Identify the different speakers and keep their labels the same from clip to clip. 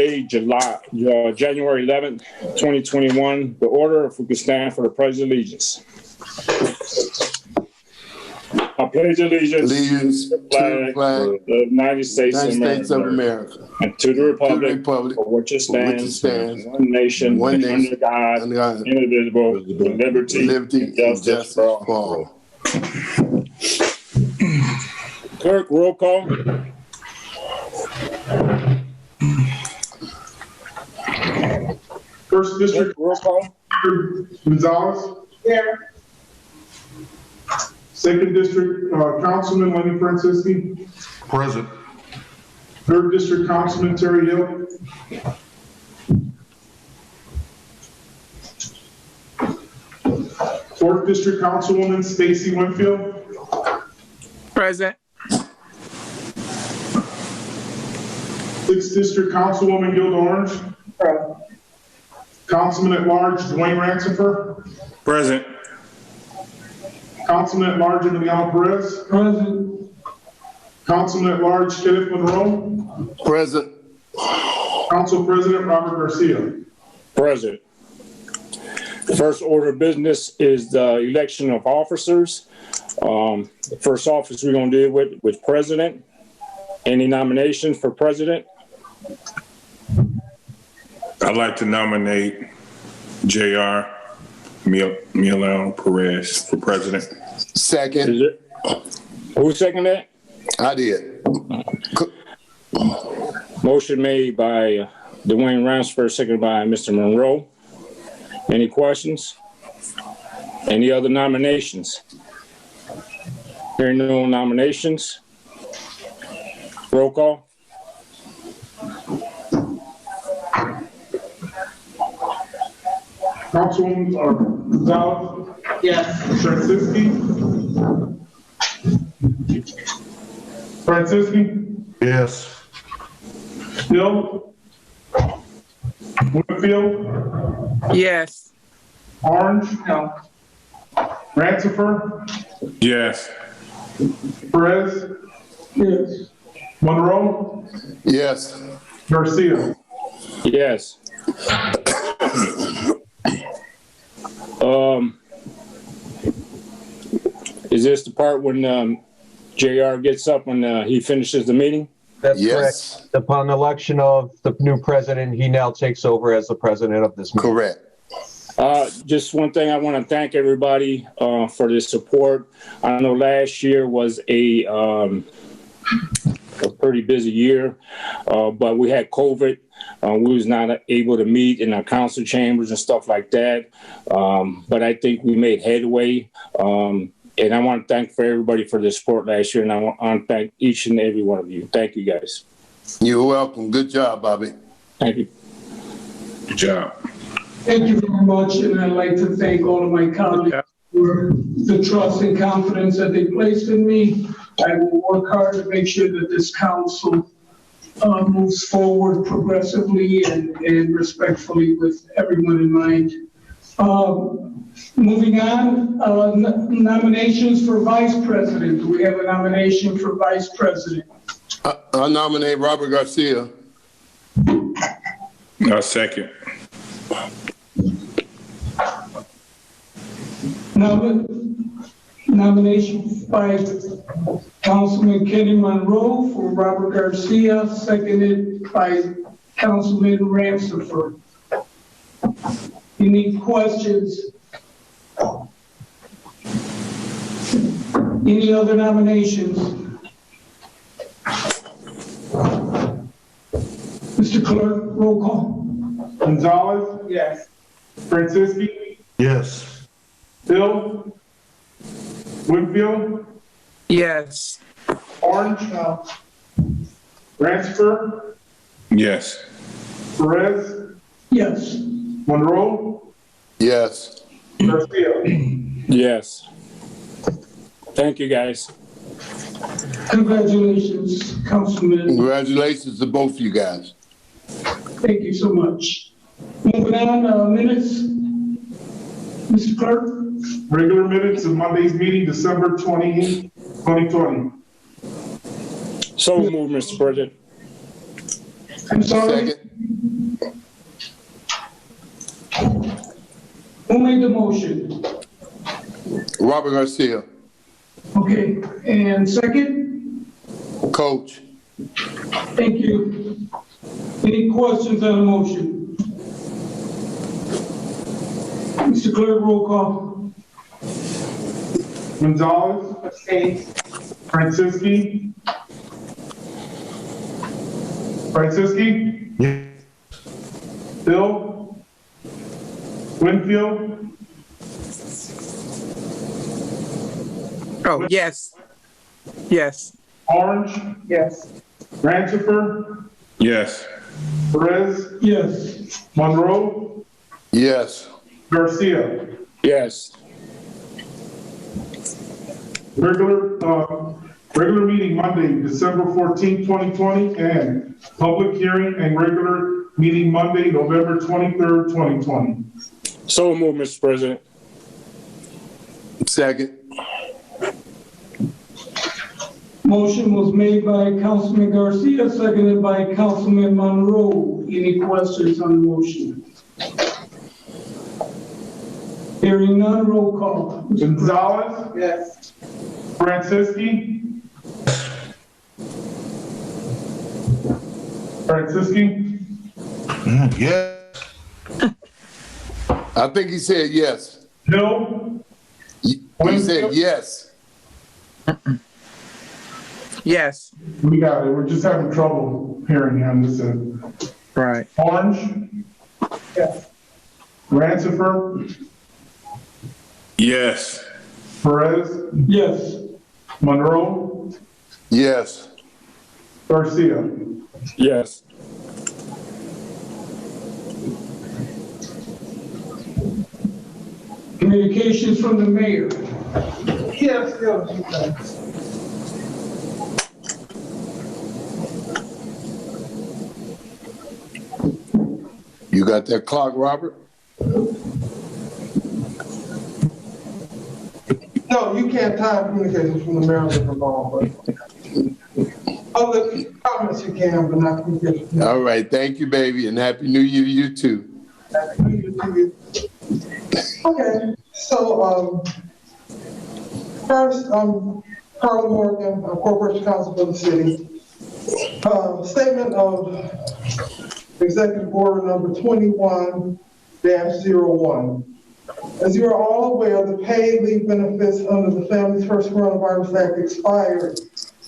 Speaker 1: Monday, January 11th, 2021. The order, if we could stand for the Pledge of Allegiance. I pledge allegiance to the flag of the United States of America and to the republic for which it stands, one nation, under God, indivisible, with liberty and justice for all. Clerk, roll call.
Speaker 2: First District,
Speaker 1: roll call.
Speaker 2: Gonzalez.
Speaker 3: Here.
Speaker 2: Second District, Councilman Lenny Francisci.
Speaker 4: Present.
Speaker 2: Third District, Councilman Terry Hill. Fourth District, Councilwoman Stacy Winfield.
Speaker 3: Present.
Speaker 2: Sixth District, Councilwoman Gilda Orange. Councilman at Large Dwayne Rancifer.
Speaker 4: Present.
Speaker 2: Councilman at Large Emiliano Perez.
Speaker 3: Present.
Speaker 2: Councilman at Large Kenneth Monroe.
Speaker 4: Present.
Speaker 2: Council President Robert Garcia.
Speaker 1: Present. The first order of business is the election of officers. The first office we're going to deal with President. Any nominations for President?
Speaker 4: I'd like to nominate J.R. Milano Perez for President.
Speaker 5: Second.
Speaker 1: Is it? Who seconded that?
Speaker 5: I did.
Speaker 1: Motion made by Dwayne Ransford, seconded by Mr. Monroe. Any questions? Any other nominations? Hearing no nominations. Roll call.
Speaker 2: Councilwoman Gonzalez.
Speaker 3: Yes.
Speaker 2: Francisci.
Speaker 4: Yes.
Speaker 2: Hill. Winfield.
Speaker 3: Yes.
Speaker 2: Orange.
Speaker 3: No.
Speaker 2: Rancifer.
Speaker 4: Yes.
Speaker 2: Perez.
Speaker 3: Yes.
Speaker 2: Monroe.
Speaker 5: Yes.
Speaker 2: Garcia.
Speaker 1: Yes. Is this the part when JR gets up when he finishes the meeting?
Speaker 6: That's
Speaker 5: Yes.
Speaker 6: correct. Upon election of the new president, he now takes over as the president of this meeting.
Speaker 5: Correct.
Speaker 1: Just one thing, I want to thank everybody for the support. I know last year was a pretty busy year, but we had COVID. We was not able to meet in our council chambers and stuff like that. But I think we made headway. And I want to thank for everybody for the support last year. And I want to thank each and every one of you. Thank you, guys.
Speaker 5: You're welcome. Good job, Bobby.
Speaker 1: Thank you.
Speaker 4: Good job.
Speaker 7: Thank you very much, and I'd like to thank all of my colleagues for the trust and confidence that they placed in me. I will work hard to make sure that this council moves forward progressively and respectfully with everyone in mind. Moving on, nominations for vice president. Do we have a nomination for vice president?
Speaker 5: I nominate Robert Garcia.
Speaker 4: I'll second.
Speaker 7: Nomination by Councilman Kenny Monroe for Robert Garcia, seconded by Councilman Rancifer. Any questions? Any other nominations? Mr. Clerk, roll call.
Speaker 2: Gonzalez.
Speaker 7: Yes.
Speaker 2: Francisci.
Speaker 4: Yes.
Speaker 2: Hill. Winfield.
Speaker 3: Yes.
Speaker 2: Orange. Rancifer.
Speaker 4: Yes.
Speaker 2: Perez.
Speaker 7: Yes.
Speaker 2: Monroe.
Speaker 5: Yes.
Speaker 2: Garcia.
Speaker 1: Yes. Thank you, guys.
Speaker 7: Congratulations, Councilman.
Speaker 5: Congratulations to both of you guys.
Speaker 7: Thank you so much. Moving on, minutes. Mr. Clerk.
Speaker 2: Regular minutes of Monday's meeting, December 20, 2020.
Speaker 1: So moved, Mr. President.
Speaker 7: I'm sorry.
Speaker 5: Second.
Speaker 7: Who made the motion?
Speaker 5: Robert Garcia.
Speaker 7: Okay, and second?
Speaker 5: Coach.
Speaker 7: Thank you. Any questions on the motion? Mr. Clerk, roll call.
Speaker 2: Gonzalez. Franciski. Bill. Winfield.
Speaker 3: Oh, yes. Yes.
Speaker 2: Orange.
Speaker 3: Yes.
Speaker 2: Ranchifer.
Speaker 4: Yes.
Speaker 2: Perez.
Speaker 7: Yes.
Speaker 2: Monroe.
Speaker 5: Yes.
Speaker 2: Garcia.
Speaker 1: Yes.
Speaker 2: Regular meeting Monday, December 14th, 2020, and public hearing and regular meeting Monday, November 23rd, 2020.
Speaker 1: So moved, Mr. President.
Speaker 5: Second.
Speaker 7: Motion was made by Councilman Garcia, seconded by Councilman Monroe. Any questions on the motion? Hearing none, roll call.
Speaker 2: Gonzalez.
Speaker 3: Yes.
Speaker 2: Franciski.
Speaker 4: Yes.
Speaker 5: I think he said yes.
Speaker 2: Hill.
Speaker 5: He said yes.
Speaker 3: Yes.
Speaker 2: We got it. We're just having trouble hearing him. This is
Speaker 3: Right.
Speaker 2: Orange.
Speaker 3: Yes.
Speaker 2: Ranchifer.
Speaker 4: Yes.
Speaker 2: Perez.
Speaker 7: Yes.
Speaker 2: Monroe.
Speaker 5: Yes.
Speaker 2: Garcia.
Speaker 1: Yes.
Speaker 7: Communications from the mayor.
Speaker 3: Yes.
Speaker 5: You got that clock, Robert?
Speaker 8: No, you can't time communications from the mayor from home, but other comments you can, but not communications.
Speaker 5: All right. Thank you, baby, and Happy New Year to you, too.
Speaker 8: Okay, so, first, Carla Morgan, Corporation Counsel for the city. Statement of Executive Order number 21-01. As you are all aware, the paid leave benefits under the Families First Coronavirus Act expired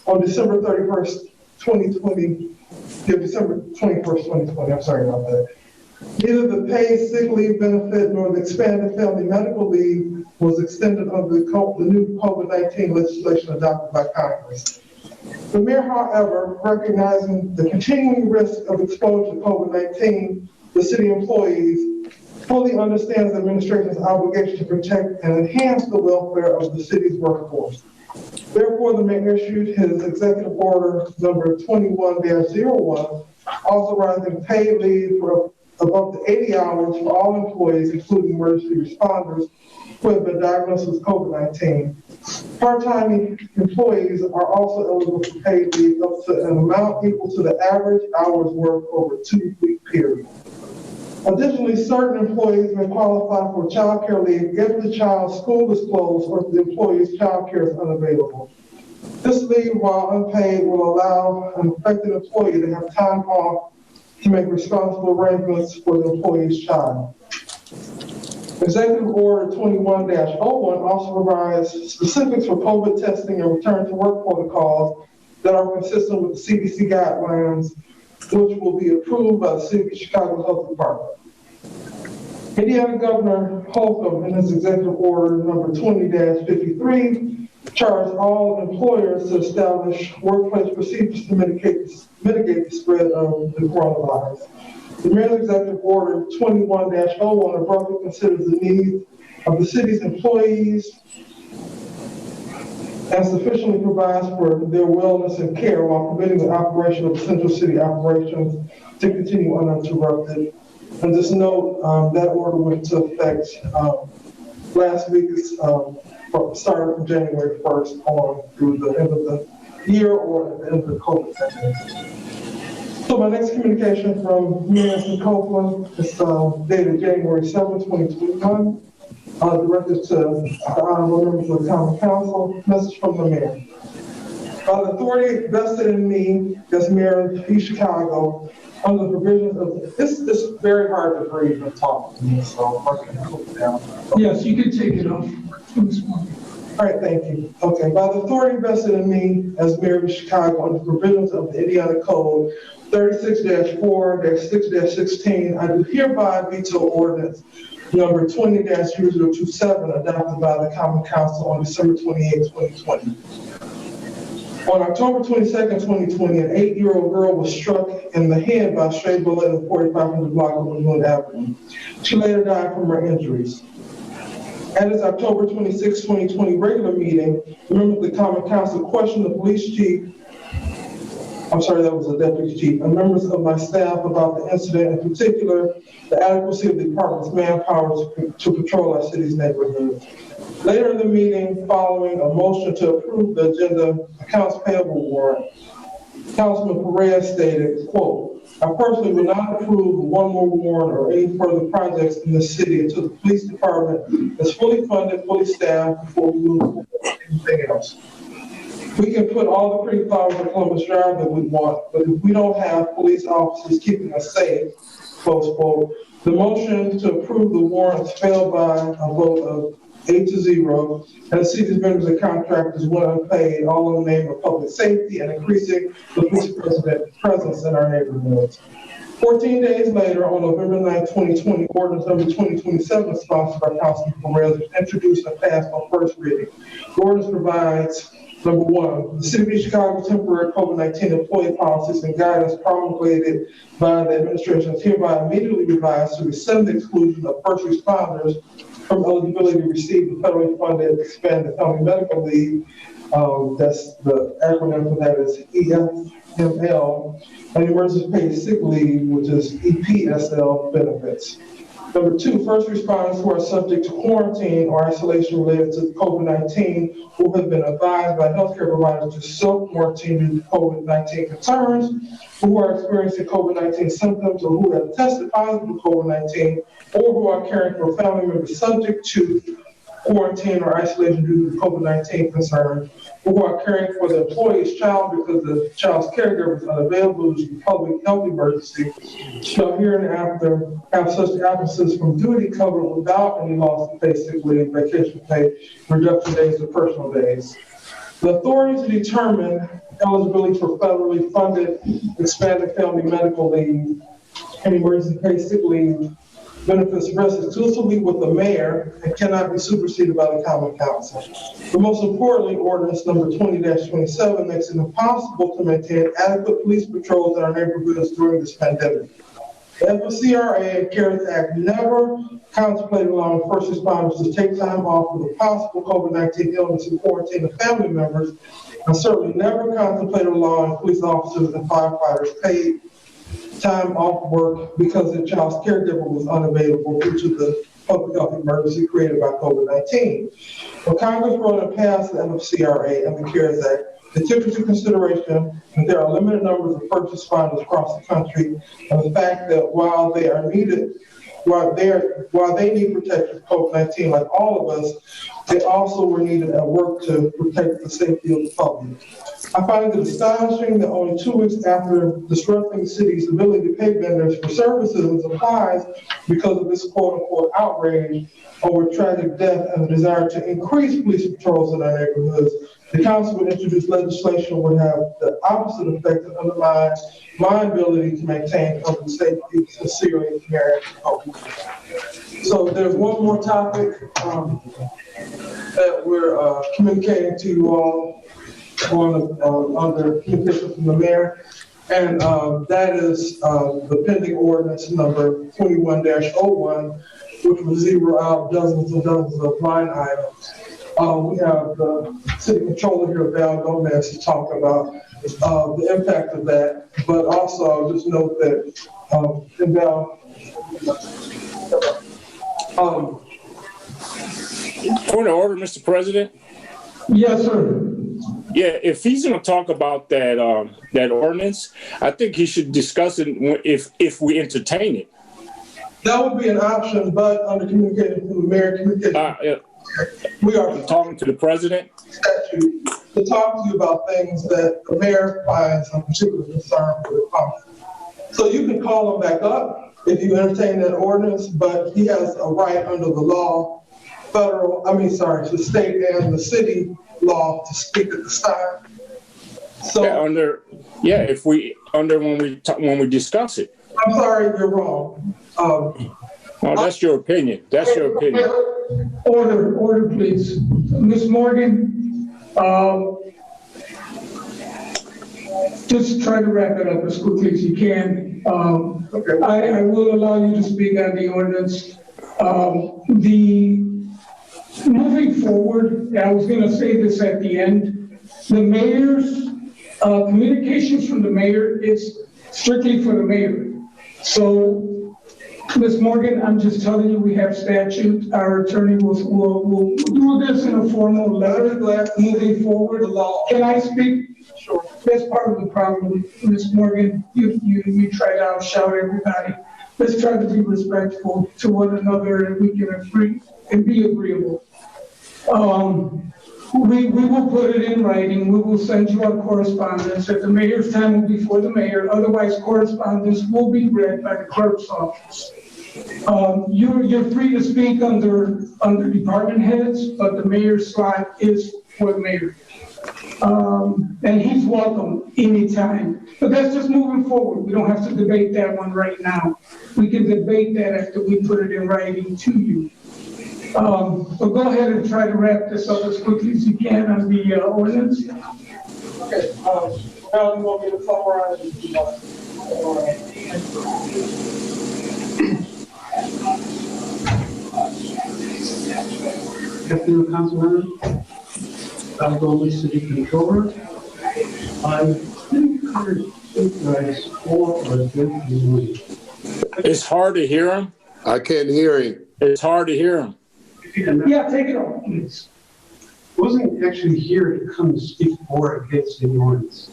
Speaker 8: on December 31st, 2020. Yeah, December 21st, 2020. I'm sorry about that. Neither the paid sick leave benefit nor the expanded family medical leave was extended under the new COVID-19 legislation adopted by Congress. The mayor, however, recognizing the continuing risk of exposure to COVID-19, the city employees fully understands the administration's obligation to protect and enhance the welfare of the city's workforce. Therefore, the mayor issued his executive order number 21-01, authorizing paid leave for above to 80 hours for all employees, including emergency responders who have been diagnosed with COVID-19. Part-time employees are also eligible for paid leave up to an amount equal to the average hours worked over a 2-week period. Additionally, certain employees may qualify for child care leave if the child's school is closed or if the employee's child care is unavailable. This leave, while unpaid, will allow an affected employee to have time off to make responsible arrangements for the employee's child. Executive Order 21-01 also provides specifics for COVID testing and return to work protocols that are consistent with the CDC guidelines, which will be approved by the City of Chicago Health Department. Indiana Governor Holcomb, in his Executive Order number 20-53, charged all employers to establish workplace procedures to mitigate the spread of the coronavirus. The Mayor's Executive Order 21-01 abruptly considers the needs of the city's employees and sufficiently provides for their wellness and care while permitting the operation of essential city operations to continue uninterrupted. And just note that order went into effect last week, starting from January 1st on through the end of the year or at the end of the COVID pandemic. So my next communication from Mayor Copeland is dated January 7, 2021. directed to the honorable members of the common council. Message from the mayor. By the authority vested in me as mayor of East Chicago, under the provisions of, this is very hard to breathe and talk to me, so I can put it down.
Speaker 7: Yes, you can take it off.
Speaker 8: All right, thank you. Okay, by the authority vested in me as mayor of Chicago under the provisions of the Indiana Code 36-4-6-16, I do hereby veto ordinance number 20-0027 adopted by the Common Council on December 28, 2020. On October 22nd, 2020, an 8-year-old girl was struck in the head by a stray bullet in the 4500 block of Woodland Avenue. She later died from her injuries. At its October 26, 2020 regular meeting, members of the Common Council questioned the police chief, I'm sorry, that was the deputy chief, and members of my staff about the incident, in particular, the adequacy of the department's manpower to patrol our city's neighborhoods. Later in the meeting, following a motion to approve the agenda accounts payable warrant, Councilman Perez stated, quote, I personally will not approve one more warrant or any further projects in the city until the police department is fully funded, fully staffed before we move forward with anything else. We can put all the pretty flowers on Columbus Drive that we want, but if we don't have police officers keeping us safe, close quote, the motion to approve the warrants failed by a vote of 8-0, and the city's vendors and contractors went unpaid, all in the name of public safety and increasing the police presence in our neighborhoods. 14 days later, on November 9, 2020, ordinance number 2027, sponsored by Councilman Perez, was introduced and passed on first reading. The ordinance provides, number one, the City of East Chicago temporary COVID-19 employee policies and guidance promulgated by the administration is hereby immediately revised to rescind the exclusion of first responders from eligibility to receive the federally funded expanded family medical leave. That's the acronym for that is EFML, and emergency paid sick leave, which is EPSL benefits. Number two, first responders who are subject to quarantine or isolation related to COVID-19 who have been advised by healthcare providers to self-quarantine due to COVID-19 concerns, who are experiencing COVID-19 symptoms or who have tested positive for COVID-19, or who are caring for family members subject to quarantine or isolation due to COVID-19 concerns, who are caring for the employee's child because the child's caregiver is unavailable due to public health emergency, shall hereinafter have such absences from duty covered without any loss of paid sick leave, vacation pay, reduction days, or personal days. The authority to determine eligibility for federally funded expanded family medical leave and emergency paid sick leave benefits rests exclusively with the mayor and cannot be superseded by the Common Council. But most importantly, ordinance number 20-27 makes it impossible to maintain adequate police patrols in our neighborhoods during this pandemic. The FCRA and CARES Act never contemplated allowing first responders to take time off with a possible COVID-19 illness and quarantine of family members, and certainly never contemplated allowing police officers and firefighters paid time off work because their child's caregiver was unavailable due to the public health emergency created by COVID-19. When Congress wrote and passed the FCRA and the CARES Act, they took into consideration that there are limited numbers of first responders across the country, and the fact that while they need protection from COVID-19 like all of us, they also were needed at work to protect the safety of the public. I find it astonishing that only 2 weeks after disrupting the city's ability to pay vendors for services and supplies because of this quote-unquote outrage over tragic death and the desire to increase police patrols in our neighborhoods, the council would introduce legislation would have the opposite effect and undermine my ability to maintain public safety, sincerely, care, and hope. So there's one more topic that we're communicating to you all under communication from the mayor, and that is the pending ordinance number 21-01, which will zero out dozens and dozens of line items. We have the city controller here, Val Gomez, to talk about the impact of that, but also I'll just note that, Val,
Speaker 1: Point of order, Mr. President.
Speaker 7: Yes, sir.
Speaker 1: Yeah, if he's going to talk about that ordinance, I think he should discuss it if we entertain it.
Speaker 8: That would be an option, but under communicating from the mayor, we are
Speaker 1: I'm talking to the president.
Speaker 8: statute to talk to you about things that the mayor finds of particular concern for the public. So you can call him back up if you entertain that ordinance, but he has a right under the law, the state and the city law to speak at this time. So
Speaker 1: when we discuss it.
Speaker 8: I'm sorry, you're wrong.
Speaker 1: No, that's your opinion. That's your opinion.
Speaker 7: Order, please. Ms. Morgan, just try to wrap it up as quickly as you can.
Speaker 8: Okay.
Speaker 7: I will allow you to speak on the ordinance. Moving forward, I was gonna say this at the end, the mayor's, communications from the mayor is strictly for the mayor. So, Ms. Morgan, I'm just telling you, we have statute. Our attorney will do this in a formal letter moving forward. Can I speak? Sure. That's part of the problem, Ms. Morgan. You try to outshout everybody. Let's try to be respectful to one another, and we can agree and be agreeable. We will put it in writing. We will send you our correspondence. At the mayor's time will be for the mayor. Otherwise, correspondence will be read by the clerk's office. You're free to speak under department heads, but the mayor's slot is for the mayor. And he's welcome anytime. But that's just moving forward. We don't have to debate that one right now. We can debate that after we put it in writing to you. But go ahead and try to wrap this up as quickly as you can on the ordinance.
Speaker 8: Okay, now you want me to summarize
Speaker 9: Afternoon, Councilman. I'll go with City Controller. I think there's 4 or 5.
Speaker 1: It's hard to hear him.
Speaker 5: I can't hear him.
Speaker 1: It's hard to hear him.
Speaker 7: Yeah, take it off, please.
Speaker 9: I wasn't actually here to come to speak for or against the ordinance.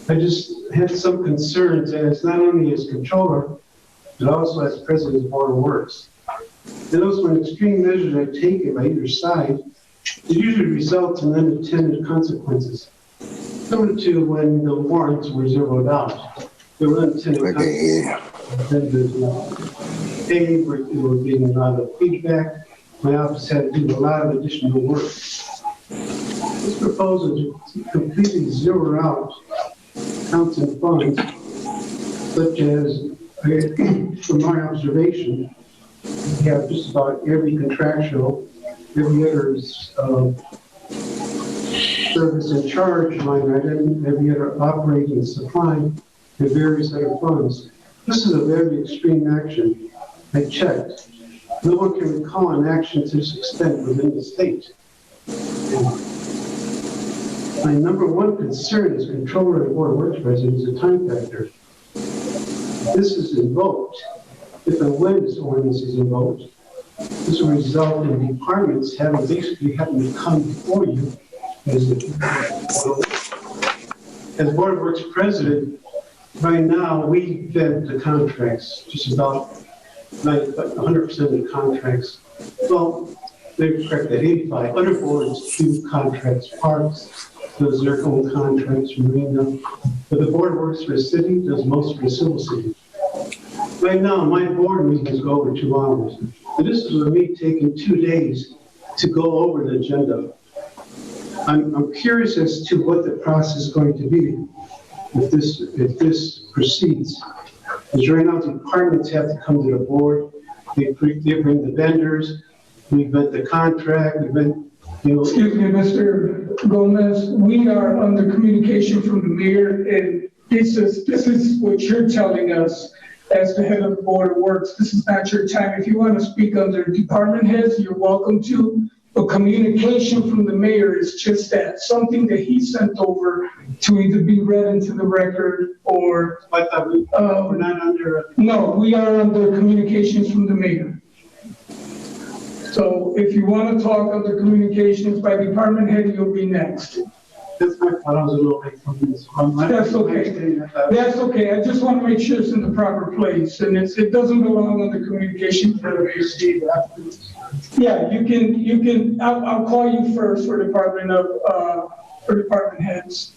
Speaker 9: I just had some concerns, and it's not only as controller, but also as president of the Board of Works. And those when extreme measures are taken by either side, it usually results in unintended consequences. Similar to when the warrants were zeroed out. There were unintended consequences. They were getting a lot of feedback. My office had to do a lot of additional work. This proposal to completely zero out accounts and funds, such as, from my observation, we have just about every contractual, every other service and charge line item, every other operating and supply, and various other funds. This is a very extreme action. I checked. No one can recall an action to this extent within the state. My number one concern as controller of the Board of Works president is the time factor. This is invoked. If and when this ordinance is invoked, this will result in departments having to come before you as Board of Works president. Right now, we vet the contracts, just about 100% of the contracts. Well, they're correct at 85. Other boards do contracts, parks, does their own contracts, marina. But the Board of Works for the city does most for the civil city. Right now, my board meetings go over 2 hours. And this is with me taking 2 days to go over the agenda. I'm curious as to what the process is going to be if this proceeds. Because right now, departments have to come to the board. They bring the vendors. We vet the contract. We vet,
Speaker 7: Excuse me, Mr. Gomez. We are under communication from the mayor, and this is what you're telling us as the head of the Board of Works. This is not your time. If you want to speak under department heads, you're welcome to. But communication from the mayor is just that, something that he sent over to either be read into the record or...
Speaker 9: I thought we're not under...
Speaker 7: No, we are under communications from the mayor. So if you want to talk under communications by department head, you'll be next.
Speaker 9: That's my thought. I was a little late from this.
Speaker 7: That's okay. That's okay. I just want to make sure it's in the proper place, and it doesn't belong under communication. Yeah, you can, I'll call you first for department heads.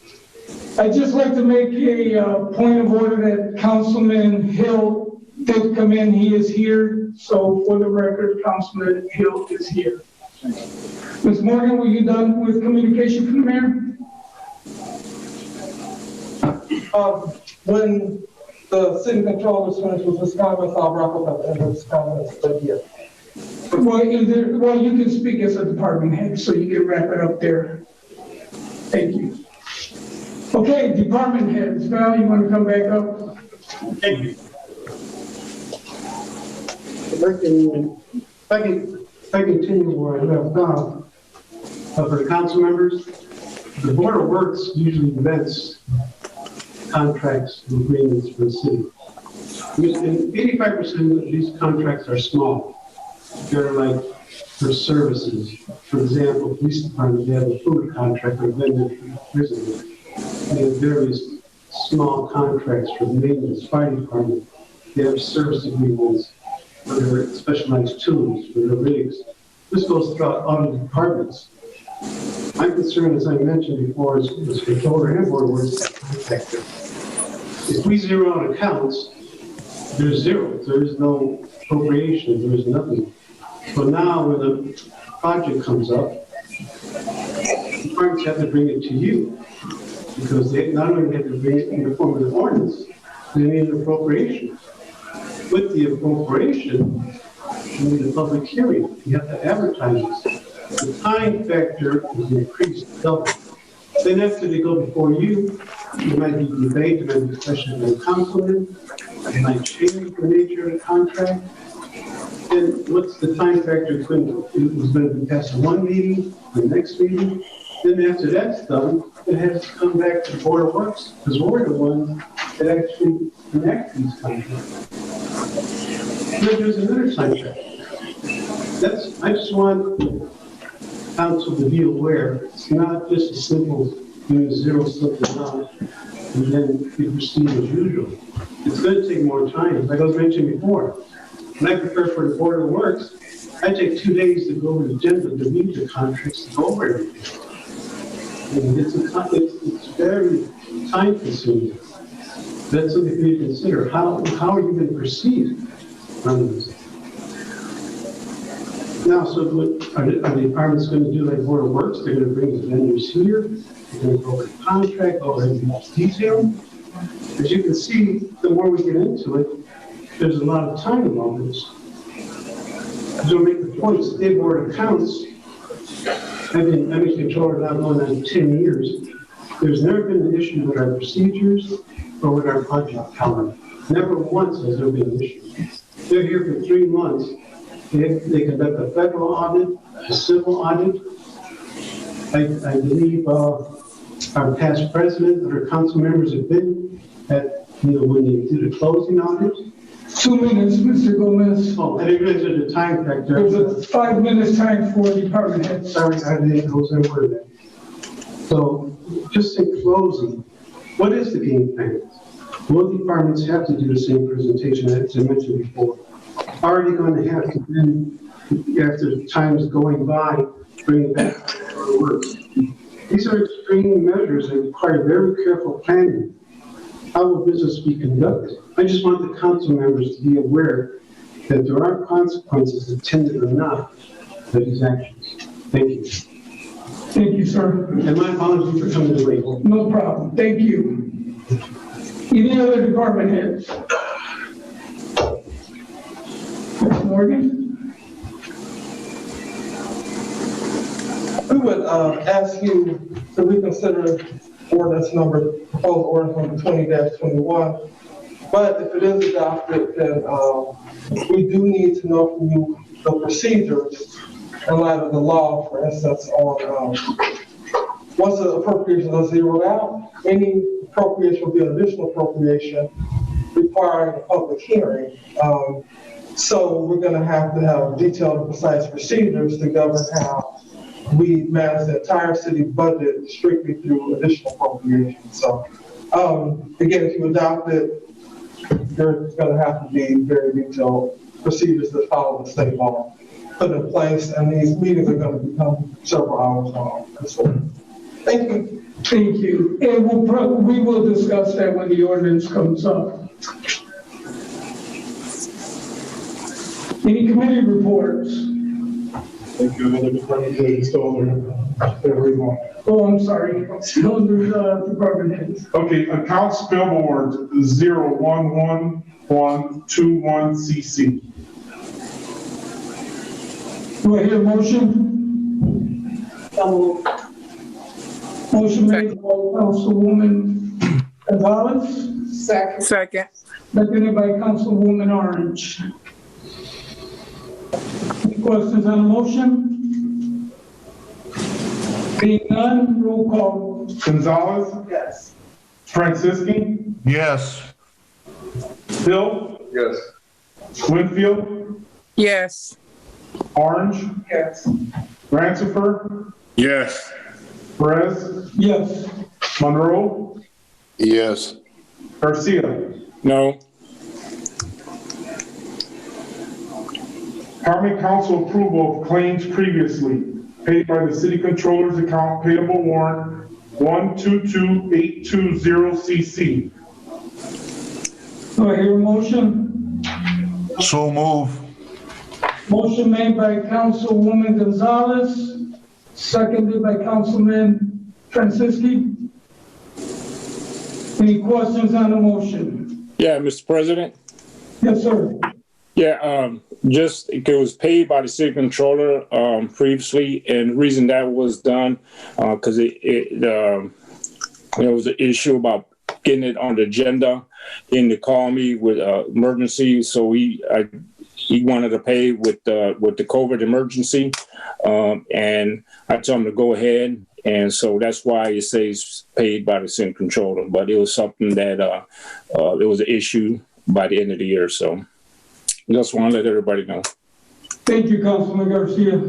Speaker 7: I'd just like to make a point of order that Councilman Hill did come in. He is here. So for the record, Councilman Hill is here. Ms. Morgan, were you done with communication from the mayor?
Speaker 8: When the city controller is finished with his comments, I'll wrap up at the end of his comments, but yeah.
Speaker 7: Well, you can speak as a department head, so you can wrap it up there. Thank you. Okay, department heads. Val, you want to come back up?
Speaker 9: Thank you. If I continue where I left off, for the council members, the Board of Works usually vets contracts and agreements for the city. And 85% of these contracts are small. They're like for services. For example, police department, they have a food contract or vendor for prison. They have various small contracts for maintenance. Fire department, they have service agreements for their specialized tools, for their rigs. This goes throughout all the departments. My concern, as I mentioned before, is controller and Board of Works contractor. If we zero out accounts, there's zero. There is no appropriation. There is nothing. But now, when the project comes up, departments have to bring it to you because they not only have to bring it in the form of an ordinance, they need an appropriation. With the appropriation, you need a public hearing. You have to advertise this. The time factor is increased double. Then after they go before you, there might be debate, there might be questions by the councilman, they might change the nature of the contract. And what's the time factor? It was going to be passed in one meeting, the next meeting. Then after that's done, it has to come back to the Board of Works, because we're the ones that actually enact these contracts. Then there's another time factor. I just want council to be aware, it's not just a simple zero something out and then we proceed as usual. It's going to take more time. Like I was mentioning before, when I prepare for the Board of Works, I take 2 days to go over the agenda to read the contracts, to go over everything. And it's very time consuming. That's something for you to consider. How are you going to proceed on this? Now, so what are the departments going to do like Board of Works? They're going to bring the vendors here. They're going to go over the contract, over every detail. As you can see, the more we get into it, there's a lot of time involved in this. To make the point, State Board of Accounts, I've been controller now going on 10 years. There's never been an issue with our procedures or with our budget calendar. Never once has there been an issue. They're here for 3 months. They conduct a federal audit, a civil audit. I believe our past president, our council members have been at, when they do the closing audit.
Speaker 7: 2 minutes, Mr. Gomez.
Speaker 9: Oh, I didn't realize there's a time factor.
Speaker 7: There's a 5 minutes time for department heads.
Speaker 9: Sorry, I didn't know where that. So, just in closing, what is the game plan? Will departments have to do the same presentation as I mentioned before? Are they going to have to then, after time's going by, bring it back to work? These are extreme measures that require very careful planning. How will business be conducted? I just want the council members to be aware that there are consequences attended or not to these actions. Thank you.
Speaker 7: Thank you, sir.
Speaker 9: And my apologies for coming late.
Speaker 7: No problem. Thank you. Any other department heads? Ms. Morgan?
Speaker 8: We would ask you to reconsider proposed ordinance number 20-21. But if it is adopted, then we do need to know from you the procedures in light of the law, for instance, on once the appropriations are zeroed out, any appropriation will be an additional appropriation requiring a public hearing. So we're going to have detailed and precise procedures to govern how we manage the entire city budget strictly through additional appropriations. So, again, if you adopt it, there's gonna have to be very detailed procedures that follow the state law put in place, and these meetings are gonna become several hours long. So, thank you.
Speaker 7: Thank you. And we will discuss that when the ordinance comes up. Any committee reports?
Speaker 2: Thank you, Madam President. Everyone.
Speaker 7: Oh, I'm sorry. Still under department heads.
Speaker 2: Okay, accounts payable warrant 011121CC.
Speaker 7: Do I hear a motion? Motion made by Councilwoman Gonzalez,
Speaker 3: Second.
Speaker 7: seconded by Councilwoman Orange. Any questions on the motion? Being none, roll call.
Speaker 2: Gonzalez,
Speaker 3: Yes.
Speaker 2: Franciski,
Speaker 4: Yes.
Speaker 2: Hill,
Speaker 5: Yes.
Speaker 2: Winfield,
Speaker 3: Yes.
Speaker 2: Orange,
Speaker 3: Yes.
Speaker 2: Rancifer,
Speaker 4: Yes.
Speaker 2: Perez,
Speaker 7: Yes.
Speaker 2: Monroe,
Speaker 5: Yes.
Speaker 2: Garcia.
Speaker 1: No.
Speaker 2: Common Council approval of claims previously paid by the City Controller's account payable warrant 122820CC.
Speaker 7: Do I hear a motion?
Speaker 4: So move.
Speaker 7: Motion made by Councilwoman Gonzalez, seconded by Councilman Franciski. Any questions on the motion?
Speaker 1: Yeah, Mr. President.
Speaker 7: Yes, sir.
Speaker 1: Yeah, just it was paid by the city controller previously, and the reason that was done because there was an issue about getting it on the agenda. He didn't call me with emergency, so he wanted to pay with the COVID emergency, and I told him to go ahead, and so that's why it says paid by the city controller. But it was something that it was an issue by the end of the year, so. Just want to let everybody know.
Speaker 7: Thank you, Councilman Garcia.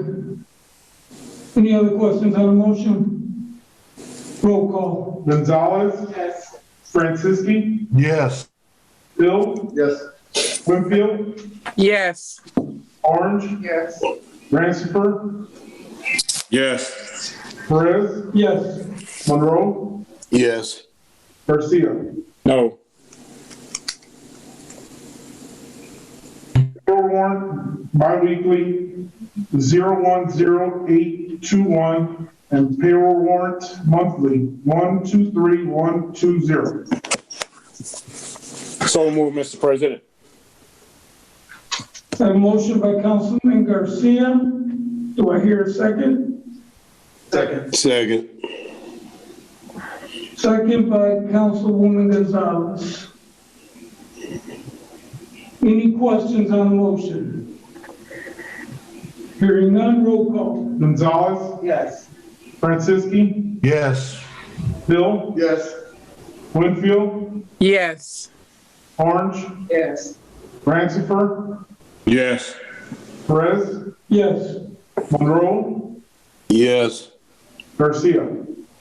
Speaker 7: Any other questions on the motion? Roll call.
Speaker 2: Gonzalez,
Speaker 3: Yes.
Speaker 2: Franciski,
Speaker 4: Yes.
Speaker 2: Hill,
Speaker 5: Yes.
Speaker 2: Winfield,
Speaker 3: Yes.
Speaker 2: Orange,
Speaker 3: Yes.
Speaker 2: Rancifer,
Speaker 4: Yes.
Speaker 2: Perez,
Speaker 7: Yes.
Speaker 2: Monroe,
Speaker 5: Yes.
Speaker 2: Garcia.
Speaker 1: No.
Speaker 2: Payroll warrant biweekly 010821 and payroll warrant monthly 123120.
Speaker 1: So move, Mr. President.
Speaker 7: A motion by Councilman Garcia. Do I hear a second?
Speaker 5: Second.
Speaker 7: Second by Councilwoman Gonzalez. Any questions on the motion? Hearing none, roll call.
Speaker 2: Gonzalez,
Speaker 3: Yes.
Speaker 2: Franciski,
Speaker 4: Yes.
Speaker 2: Hill,
Speaker 5: Yes.
Speaker 2: Winfield,
Speaker 3: Yes.
Speaker 2: Orange,
Speaker 3: Yes.
Speaker 2: Rancifer,
Speaker 4: Yes.
Speaker 2: Perez,
Speaker 7: Yes.
Speaker 2: Monroe,
Speaker 5: Yes.
Speaker 2: Garcia.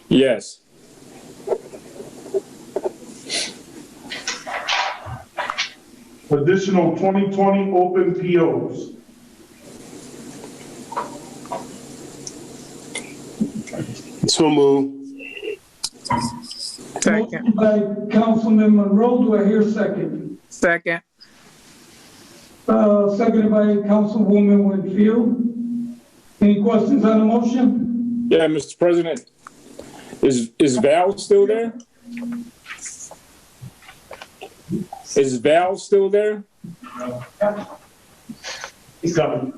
Speaker 1: Yes.
Speaker 2: Additional 2020 open POs.
Speaker 5: So move.
Speaker 3: Second.
Speaker 7: Motion by Councilman Monroe. Do I hear a second?
Speaker 3: Second.
Speaker 7: Seconded by Councilwoman Winfield. Any questions on the motion?
Speaker 1: Yeah, Mr. President. Is Val still there? Is Val still there?
Speaker 2: He's coming.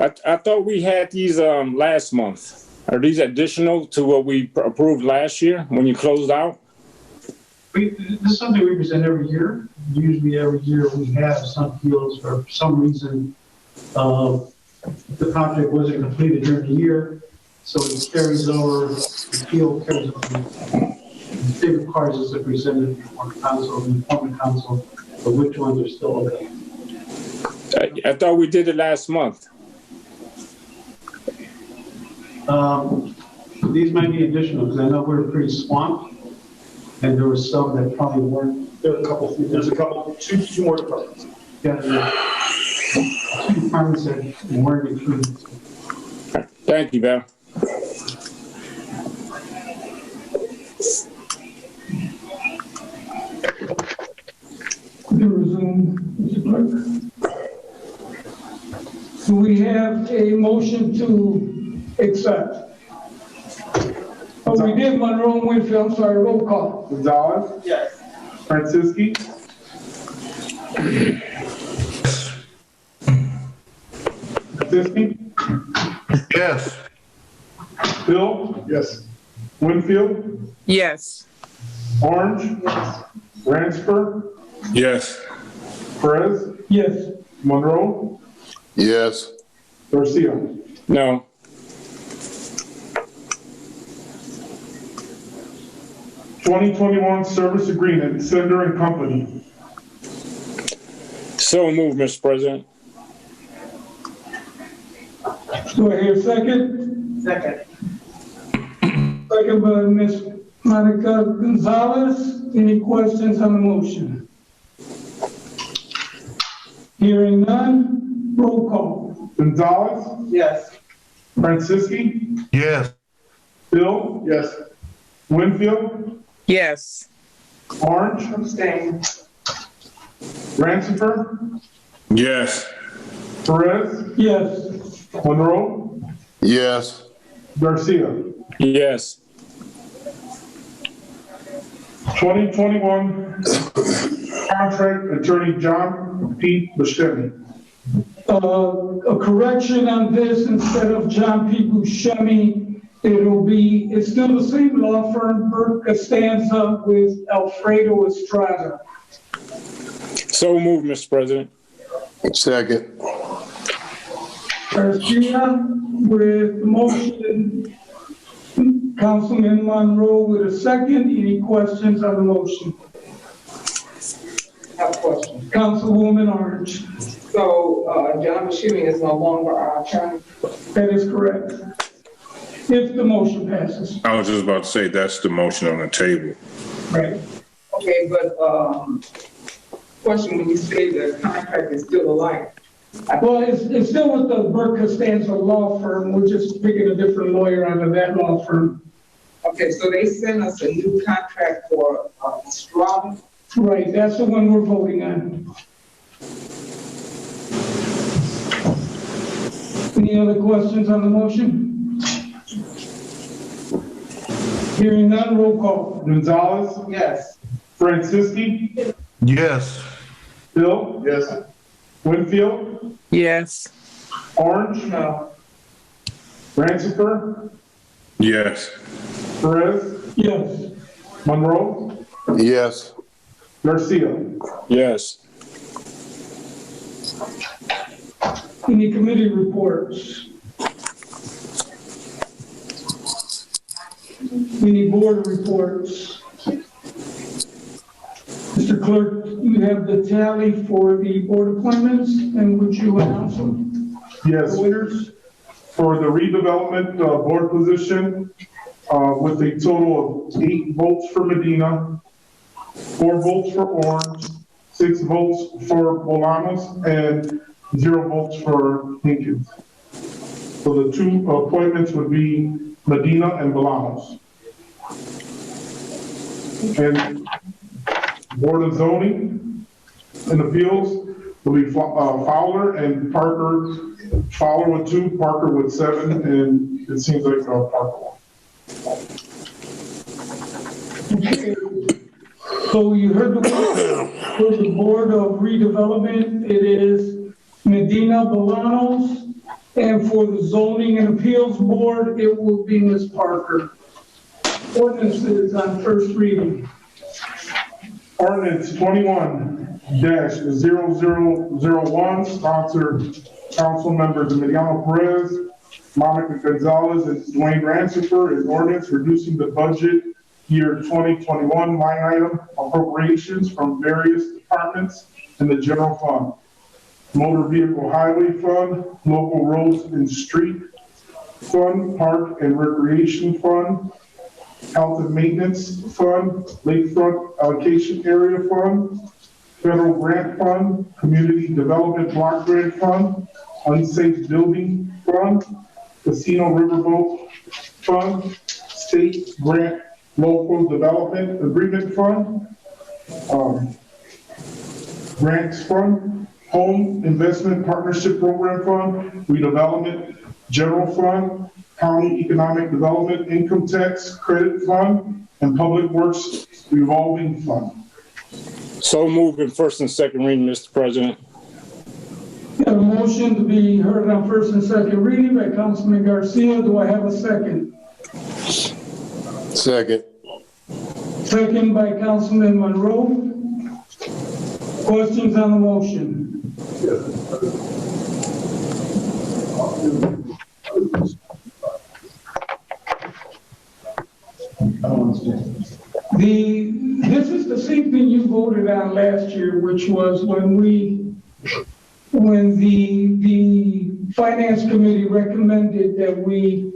Speaker 1: I thought we had these last month. Are these additional to what we approved last year when you closed out?
Speaker 9: This is something we present every year. Usually every year we have some fields for some reason, the project wasn't completed during the year. So it carries over, the field carries over. The state requires us to present it before the council, the appointment council, but which ones are still available.
Speaker 1: I thought we did it last month.
Speaker 9: These might be additional, because I know we were pretty swamped, and there were some that probably weren't.
Speaker 10: There's a couple, two more departments.
Speaker 9: Yeah, two departments that weren't included.
Speaker 1: Thank you, Val.
Speaker 7: Do we have a motion to accept? Oh, we did Monroe and Winfield, I'm sorry, roll call.
Speaker 2: Gonzalez,
Speaker 3: Yes.
Speaker 2: Franciski,
Speaker 4: Yes.
Speaker 2: Bill,
Speaker 10: Yes.
Speaker 2: Winfield,
Speaker 3: Yes.
Speaker 2: Orange, Ransford,
Speaker 4: Yes.
Speaker 2: Perez,
Speaker 7: Yes.
Speaker 2: Monroe,
Speaker 5: Yes.
Speaker 2: Garcia.
Speaker 1: No.
Speaker 2: (2021) Service Agreement, Sender and Company.
Speaker 1: So moved, Mr. President.
Speaker 7: Do I hear a second?
Speaker 3: Second.
Speaker 7: Second by Ms. Monica Gonzalez. Any questions on the motion? Hearing none, roll call.
Speaker 2: Gonzalez,
Speaker 3: Yes.
Speaker 2: Franciski,
Speaker 4: Yes.
Speaker 2: Bill,
Speaker 10: Yes.
Speaker 2: Winfield,
Speaker 3: Yes.
Speaker 2: Orange,
Speaker 3: Abstain.
Speaker 2: Ransford,
Speaker 4: Yes.
Speaker 2: Perez,
Speaker 7: Yes.
Speaker 2: Monroe,
Speaker 5: Yes.
Speaker 2: Garcia.
Speaker 1: Yes.
Speaker 2: 2021 Contract Attorney John P. Buscemi.
Speaker 7: A correction on this, instead of John P. Buscemi, it's still the same law firm, Burke Costanza with Alfredo Estrada.
Speaker 1: So moved, Mr. President.
Speaker 5: Second.
Speaker 7: Garcia with the motion, Councilman Monroe with a second. Any questions on the motion?
Speaker 3: I have a question.
Speaker 7: Councilwoman Orange.
Speaker 3: So, John Buscemi is no longer our attorney?
Speaker 7: That is correct. If the motion passes.
Speaker 4: I was just about to say that's the motion on the table.
Speaker 7: Right.
Speaker 3: Okay, but, question, when you say the contract is still alive?
Speaker 7: Well, it's still with the Burke Costanza law firm. We're just picking a different lawyer out of that law firm.
Speaker 3: Okay, so they sent us a new contract for, Estrada?
Speaker 7: Right, that's the one we're voting on. Any other questions on the motion? Hearing none, roll call.
Speaker 2: Gonzalez,
Speaker 3: Yes.
Speaker 2: Franciski,
Speaker 4: Yes.
Speaker 2: Bill,
Speaker 10: Yes.
Speaker 2: Winfield,
Speaker 3: Yes.
Speaker 2: Orange,
Speaker 3: No.
Speaker 2: Ransford,
Speaker 4: Yes.
Speaker 2: Perez,
Speaker 7: Yes.
Speaker 2: Monroe,
Speaker 5: Yes.
Speaker 2: Garcia.
Speaker 1: Yes.
Speaker 7: Any committee reports? Any board reports? Mr. Clerk, you have the tally for the board appointments, and would you announce them?
Speaker 2: Yes,
Speaker 7: The winners?
Speaker 2: for the redevelopment board position, with a total of 8 votes for Medina, 4 votes for Orange, 6 votes for Bolanos, and 0 votes for Hinkins. So the 2 appointments would be Medina and Bolanos. And Board of Zoning and Appeals will be Fowler and Parker. Fowler with 2, Parker with 7, and it seems like Parker won.
Speaker 7: Okay. So you heard the word for the Board of Redevelopment. It is Medina Bolanos, and for the Zoning and Appeals Board, it will be Ms. Parker. Ordinance is on first reading.
Speaker 2: Ordinance 21-0001, sponsored council members Emiliano Perez, Monica Gonzalez, and Dwayne Rancifer, is ordinance reducing the budget year 2021 line item appropriations from various departments in the general fund. Motor Vehicle Highway Fund, Local Roads and Street Fund, Park and Recreation Fund, Health and Maintenance Fund, Lakefront Allocation Area Fund, Federal Grant Fund, Community Development Block Grant Fund, Unsafe Building Fund, Casino Riverboat Fund, State Grant Local Development Agreement Fund, Grants Fund, Home Investment Partnership Program Fund, Redevelopment General Fund, County Economic Development Income Tax Credit Fund, and Public Works Revolving Fund.
Speaker 1: So moved in first and second reading, Mr. President.
Speaker 7: We have a motion to be heard on first and second reading by Councilman Garcia. Do I have a second?
Speaker 5: Second.
Speaker 7: Second by Councilman Monroe. Questions on the motion? This is the same thing you voted on last year, which was when the Finance Committee recommended that we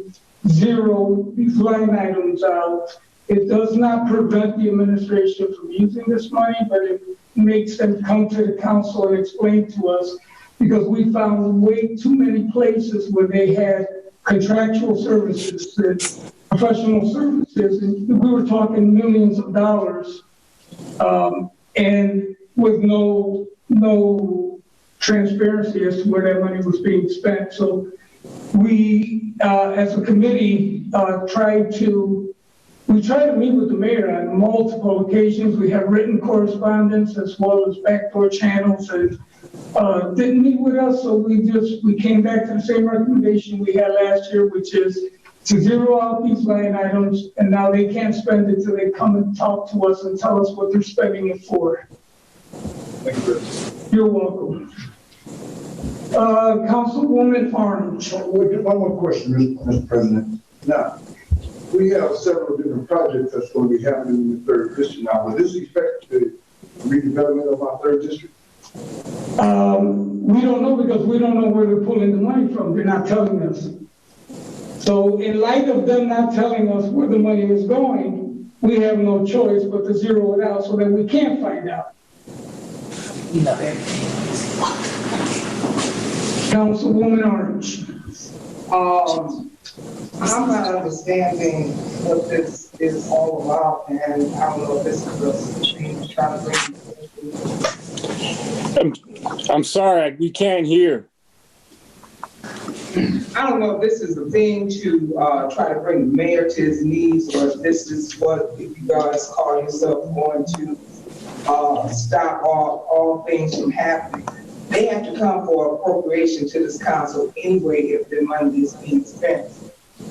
Speaker 7: zero these line items out. It does not prevent the administration from using this money, but it makes them come to the council and explain to us, because we found way too many places where they had contractual services and professional services, and we were talking millions of dollars, and with no transparency as to where that money was being spent. So we, as a committee, tried to meet with the mayor on multiple occasions. We have written correspondence as well as backdoor channels, and didn't meet with us. So we came back to the same recommendation we had last year, which is to zero out these line items, and now they can't spend it till they come and talk to us and tell us what they're spending it for.
Speaker 10: Thank you.
Speaker 7: You're welcome. Councilwoman Orange.
Speaker 11: One more question, Mr. President. Now, we have several different projects that's going to be happening in the third district now. Will this affect the redevelopment of our third district?
Speaker 7: We don't know, because we don't know where they're pulling the money from. They're not telling us. So in light of them not telling us where the money is going, we have no choice but to zero it out so that we can find out. Councilwoman Orange.
Speaker 3: I'm not understanding what this is all about, and I don't know if this is a thing to try to bring.
Speaker 1: I'm sorry, we can't hear.
Speaker 3: I don't know if this is the thing to try to bring the mayor to his knees, or if this is what you guys call yourself going to stop all things from happening. They have to come for appropriation to this council anyway if their money is being spent.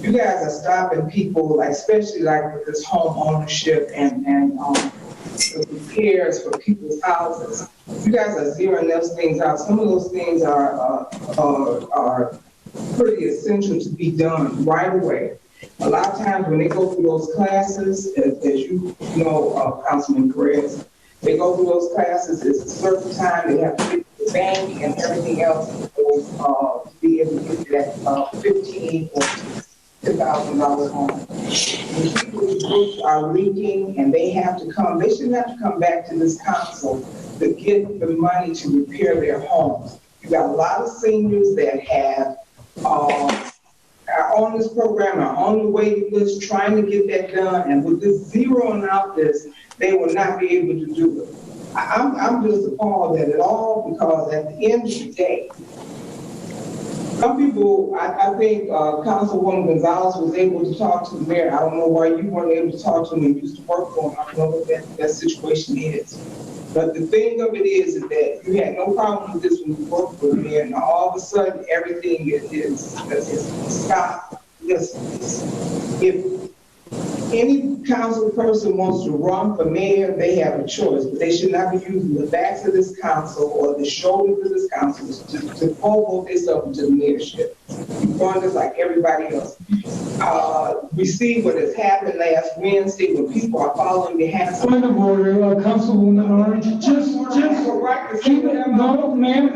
Speaker 3: You guys are stopping people, like especially like with this home ownership and the repairs for people's houses. You guys are zeroing those things out. Some of those things are pretty essential to be done right away. A lot of times when they go through those classes, as you know, Councilman Perez, they go through those classes, it's a certain time, they have to get to the bank and everything else to be able to get that $15,000 or $2,000 home. When people's groups are leaking and they have to come, they shouldn't have to come back to this council to get the money to repair their homes. You got a lot of seniors that have are on this program, are on the waiting list trying to get that done, and with this zeroing out this, they will not be able to do it. I'm just appalled at it all, because at the end of the day, some people, I think Councilwoman Gonzalez was able to talk to the mayor. I don't know why you weren't able to talk to him and used to work for him. I don't know what that situation is. But the thing of it is that you had no problem with this when you worked for the mayor, and all of a sudden everything is stopped. If any council person wants to run for mayor, they have a choice, but they should not be using the backs of this council or the shoulders of this council to vote themselves into the mayorship. You run just like everybody else. We see what has happened last Wednesday when people are following behind.
Speaker 7: Point of order, Councilwoman Orange. Just
Speaker 3: right to say whatever.
Speaker 7: No, ma'am,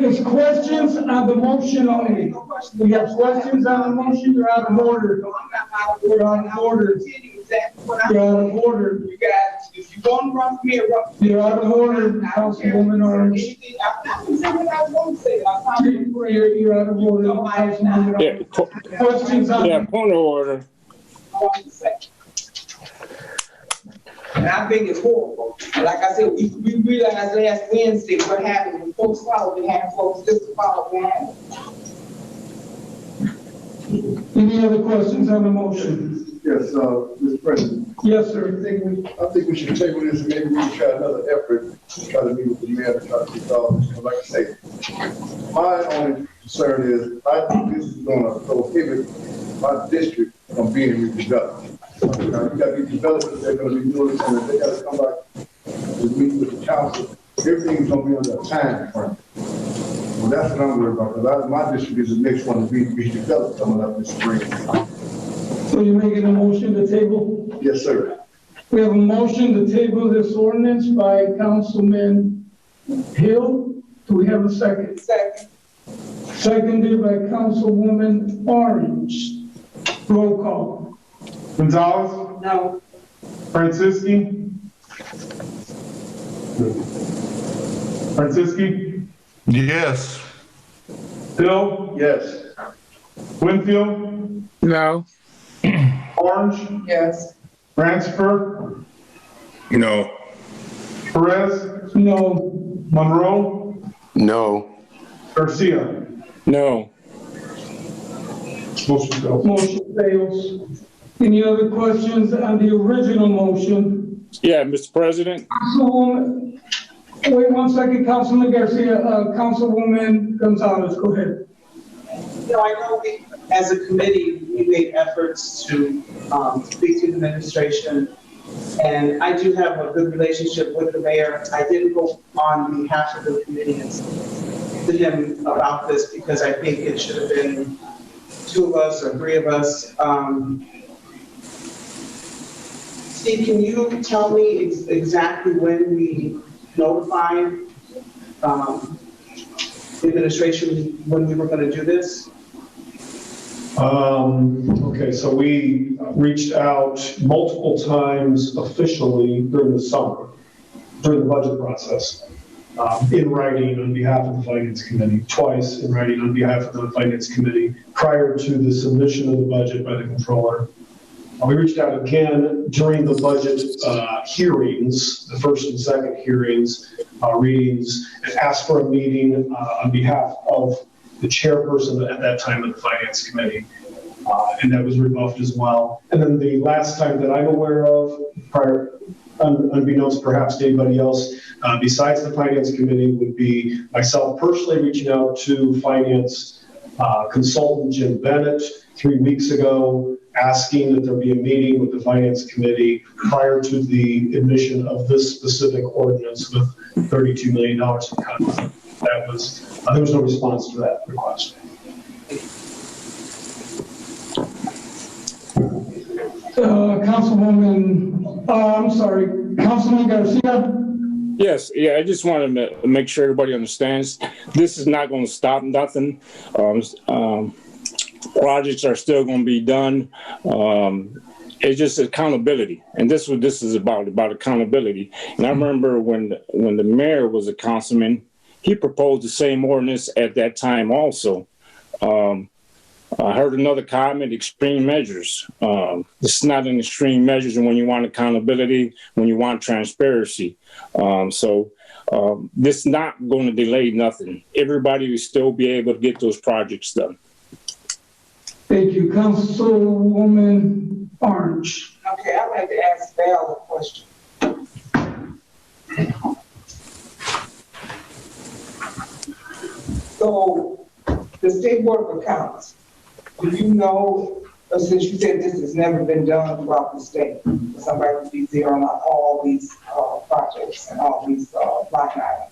Speaker 7: it's questions on the motion only. We have questions on the motion, you're out of order.
Speaker 3: No, I'm not out of
Speaker 7: You're
Speaker 3: order.
Speaker 7: out of order.
Speaker 3: Exactly what
Speaker 7: You're out
Speaker 3: I'm
Speaker 7: of order.
Speaker 3: You guys, if you want to run from here, run.
Speaker 7: You're out of order, Councilwoman Orange.
Speaker 3: I'm not gonna say what I want to say. I'm not gonna
Speaker 7: You're out of order,
Speaker 3: No, I am not.
Speaker 7: Councilwoman Orange. Questions on
Speaker 1: Yeah,
Speaker 7: the
Speaker 1: point of order.
Speaker 3: want to say. And I think it's horrible. And like I said, we realized last Wednesday what happened when folks followed behind folks just to follow behind.
Speaker 7: Any other questions on the motion?
Speaker 11: Yes, Mr. President.
Speaker 7: Yes, sir.
Speaker 11: I think we should table this and maybe we should try another effort to try to meet with the mayor to try to resolve this. Like I say, my only concern is I think this is going to prohibit my district from being redeveloped. Now, you got these developers that are going to be doing this, and if they got to come back to meet with the council, everything's going to be under a time frame. Well, that's what I'm worried about, because my district is the next one to be redeveloped coming up this spring.
Speaker 7: So you're making a motion to table?
Speaker 11: Yes, sir.
Speaker 7: We have a motion to table this ordinance by Councilman Hill. Do we have a second?
Speaker 3: Second.
Speaker 7: Seconded by Councilwoman Orange. Roll call.
Speaker 2: Gonzalez,
Speaker 3: No.
Speaker 2: Francisci,
Speaker 4: Yes.
Speaker 2: Hill,
Speaker 11: Yes.
Speaker 2: Winfield,
Speaker 1: No.
Speaker 2: Orange,
Speaker 3: Yes.
Speaker 2: Ransford,
Speaker 4: No.
Speaker 2: Perez,
Speaker 7: No.
Speaker 2: Monroe,
Speaker 5: No.
Speaker 2: Garcia.
Speaker 1: No.
Speaker 2: Motion fails.
Speaker 7: Motion fails. Any other questions on the original motion?
Speaker 1: Yeah, Mr. President.
Speaker 7: Councilwoman, wait 1 second, Councilman Garcia, Councilwoman Gonzalez, go ahead.
Speaker 12: You know, I know we, as a committee, we made efforts to speak to the administration, and I do have a good relationship with the mayor. I didn't go on behalf of the committee and speak to him about this because I think it should have been 2 of us or 3 of us. Steve, can you tell me exactly when we notified the administration when we were going to do this?
Speaker 6: Okay, so we reached out multiple times officially during the summer, during the budget process, in writing on behalf of the Finance Committee, twice in writing on behalf of the Finance Committee prior to the submission of the budget by the Controller. We reached out again during the budget hearings, the first and second hearings, readings, and asked for a meeting on behalf of the chairperson at that time of the Finance Committee, and that was rebuffed as well. And then the last time that I'm aware of, prior, unbeknownst perhaps to anybody else, besides the Finance Committee, would be myself personally reaching out to Finance consultant Jim Bennett 3 weeks ago, asking that there be a meeting with the Finance Committee prior to the admission of this specific ordinance with $32 million in cuts. That was, there was no response to that request.
Speaker 7: Councilwoman, I'm sorry, Councilman Garcia?
Speaker 1: Yes, yeah, I just wanted to make sure everybody understands this is not going to stop nothing. Projects are still going to be done. It's just accountability, and this is what this is about accountability. And I remember when the mayor was a councilman, he proposed the same ordinance at that time also. I heard another comment, extreme measures. This is not an extreme measures when you want accountability, when you want transparency. This is not going to delay nothing. Everybody will still be able to get those projects done.
Speaker 7: Thank you. Councilwoman Orange.
Speaker 3: Okay, I'd like to ask Val a question. So, the State Board of Accounts, do you know, since you said this has never been done throughout the state, somebody to be there on all these projects and all these line items.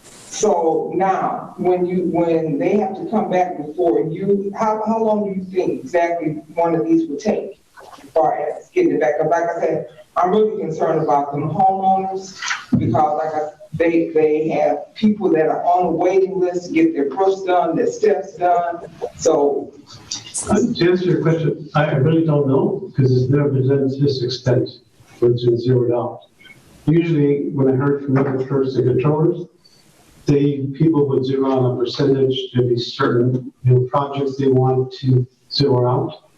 Speaker 3: So now, when they have to come back before you, how long do you think exactly one of these will take as far as getting it back? Because like I said, I'm really concerned about them homeowners, because because they have people that are on the waiting list to get their push done, their steps done. So
Speaker 9: to answer your question, I really don't know because it's never presented to this extent where it's been zeroed out. Usually when I heard from other clerks and controllers, people would zero out a percentage to be certain projects they want to zero out.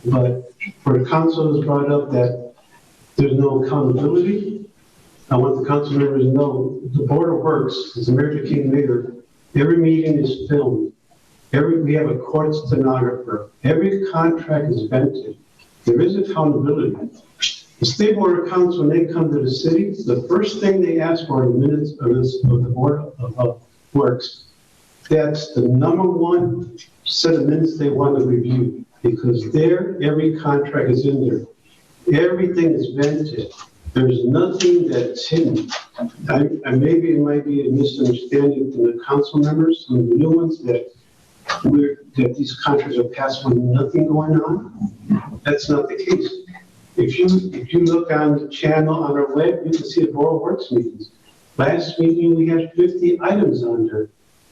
Speaker 9: But for the council has brought up that there's no accountability, I want the council members to know the Board of Works, as the mayor became mayor, every meeting is filmed. We have a court stenographer. Every contract is vetted. There is accountability. The State Board of Accounts, when they come to the city, the first thing they ask for are the minutes of the Board of Works. That's the number one set of minutes they want to review, because there, every contract is in there. Everything is vetted. There's nothing that's hidden. Maybe it might be a misunderstanding from the council members, some of the new ones, that these contracts are passed with nothing going on. That's not the case. If you look on the channel on our web, you can see the Board of Works meetings. Last meeting, we had 50 items on there.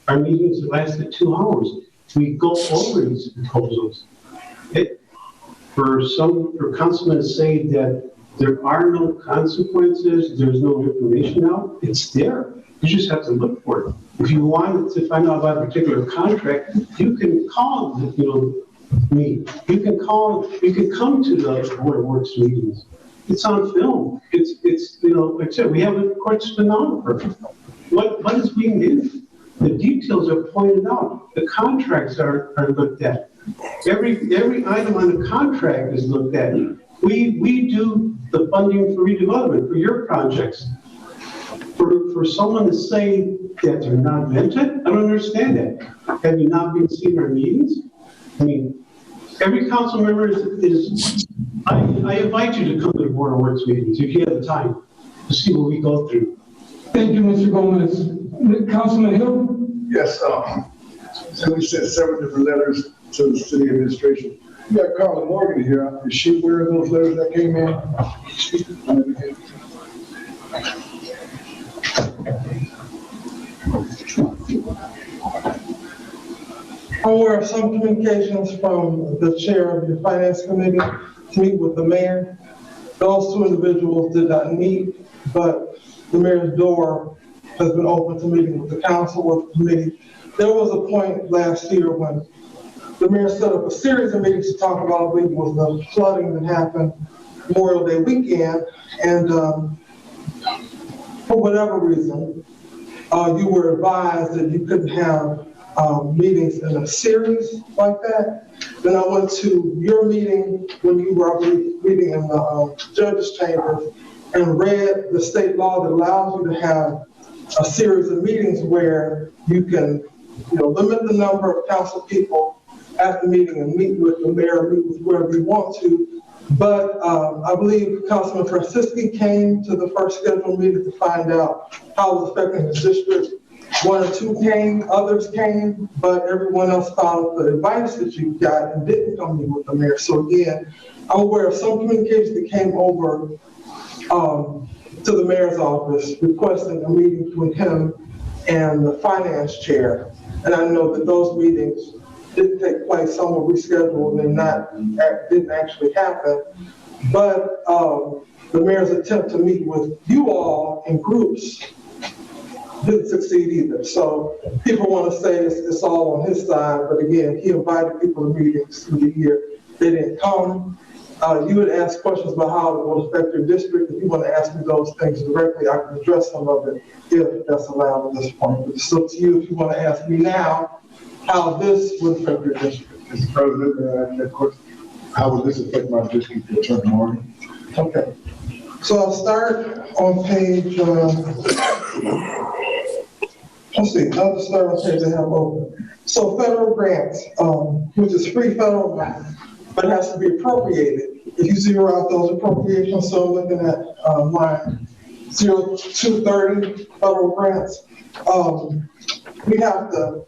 Speaker 9: Our meetings lasted 2 hours. We go over these proposals. For councilmen to say that there are no consequences, there's no information out, it's there. You just have to look for it. If you wanted to find out about a particular contract, you can call, me. You can come to the Board of Works meetings. It's on film. It's like I said, we have a court stenographer. What is being done? The details are pointed out. The contracts are looked at. Every item on the contract is looked at. We do the funding for redevelopment for your projects. For someone to say that they're not vetted, I don't understand that. Have you not been seeing our meetings? I mean, every council member I invite you to come to the Board of Works meetings if you have the time to see what we go through.
Speaker 7: Thank you, Mr. Gomez. Councilman Hill?
Speaker 11: Yes, so we sent several different letters to the city administration. We got Carla Morgan here. Is she aware of those letters that came in?
Speaker 8: I'm aware of some communications from the chair of the finance committee to meet with the mayor. Those 2 individuals did not meet, but the mayor's door has been open to meeting with the council or the committee. There was a point last year when the mayor set up a series of meetings to talk about, I believe, was the flooding that happened Memorial Day weekend, and for whatever reason, you were advised that you couldn't have meetings in a series like that. Then I went to your meeting when you were, I believe, meeting in the judge's chambers and read the state law that allows you to have a series of meetings where you can, limit the number of council people at the meeting and meet with the mayor, meet with whoever you want to. But I believe Councilman Francisci came to the first scheduled meeting to find out how it was affecting his district. 1 or 2 came, others came, but everyone else followed the advice that you got and didn't come meet with the mayor. So again, I'm aware of some communication that came over to the mayor's office requesting a meeting between him and the finance chair. And I know that those meetings didn't take place, some were rescheduled and didn't actually happen. But the mayor's attempt to meet with you all in groups didn't succeed either. So people want to say it's all on his side, but again, he invited people to meetings through the year. They didn't come. You would ask questions about how it will affect your district. If you want to ask me those things directly, I can address some of it if that's allowed at this point. But it's up to you if you want to ask me now how this would affect your district.
Speaker 11: Mr. President, of course, how would this affect my district, Attorney Morgan?
Speaker 8: Okay. So I'll start on page, let's see, I'll just start on page I have open. So federal grants, which is free federal grant, but it has to be appropriated. If you zero out those appropriations, so looking at line 0230 federal grants,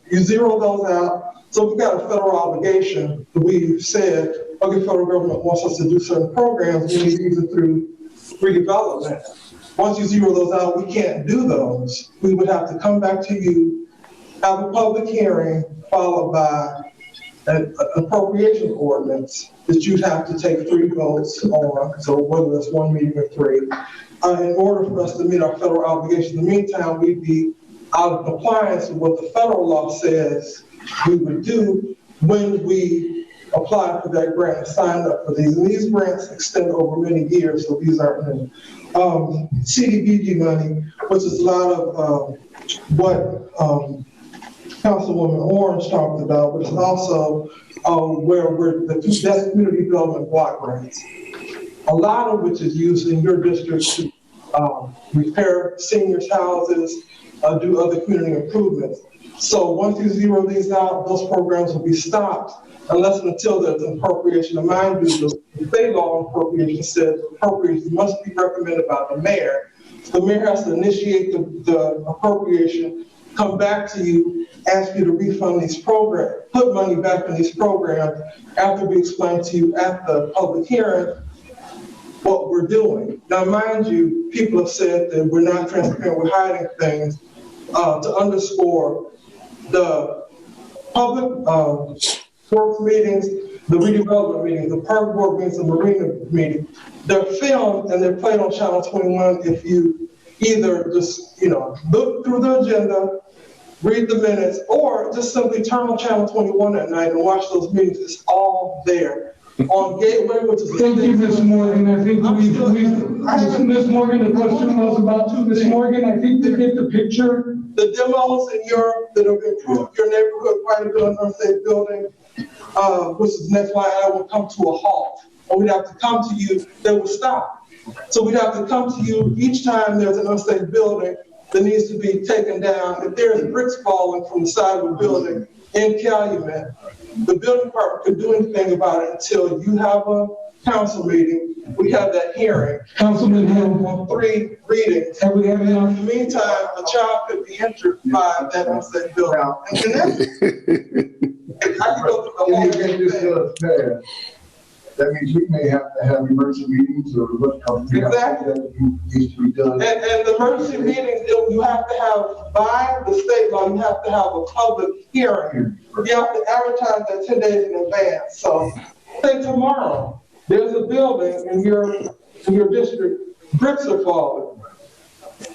Speaker 8: you zero those out. So we've got a federal obligation that we've said, okay, federal government wants us to do certain programs, we need to use it through redevelopment. once you zero those out, we can't do those. We would have to come back to you, have a public hearing, followed by an appropriation ordinance that you'd have to take 3 votes on, so whether it's 1 meeting or 3, in order for us to meet our federal obligation. In the meantime, we'd be out of compliance with what the federal law says we would do when we apply for that grant and signed up for these. And these grants extend over many years, so these aren't new. CDBG money, which is a lot of what Councilwoman Orange talked about, but it's also where that's community development block grants. A lot of which is used in your district to repair seniors' houses, do other community improvements. So once you zero these out, those programs will be stopped unless and until there's an appropriation. And mind you, the state law on appropriation says appropriations must be recommended by the mayor. The mayor has to initiate the appropriation, come back to you, ask you to refund these programs, put money back in these programs after we explain to you at the public hearing what we're doing. Now, mind you, people have said that we're not transparent, we're hiding things to underscore the public works meetings, the redevelopment meetings, the park board meetings, the marina meetings. They're filmed and they're played on Channel 21 if you either just, look through the agenda, read the minutes, or just simply turn on Channel 21 at night and watch those meetings. It's all there. On Gateway, which is...
Speaker 7: Thank you, Ms. Morgan. I think Ms. Morgan, the question was about Ms. Morgan. I think to get the picture.
Speaker 8: The demos in Europe that have improved your neighborhood quite a bit on unsafe building, which is next line, I will come to a halt. Or we'd have to come to you, they will stop. So we'd have to come to you each time there's an unsafe building that needs to be taken down. If there's bricks falling from the side of a building in Calumet, the building department could do anything about it until you have a council meeting. We have that hearing.
Speaker 7: Councilman Hill.
Speaker 8: On 3 readings.
Speaker 7: Have we had enough?
Speaker 8: In the meantime, a child could be injured by that unsafe building. And that's, I can go through the whole thing.
Speaker 11: That means we may have to have emergency meetings or what comes.
Speaker 8: Exactly.
Speaker 11: That needs to be done.
Speaker 8: And the emergency meetings, you have to have, by the state law, you have to have a public hearing. You have to advertise that 10 days in advance. So say tomorrow, there's a building in your district, bricks are falling.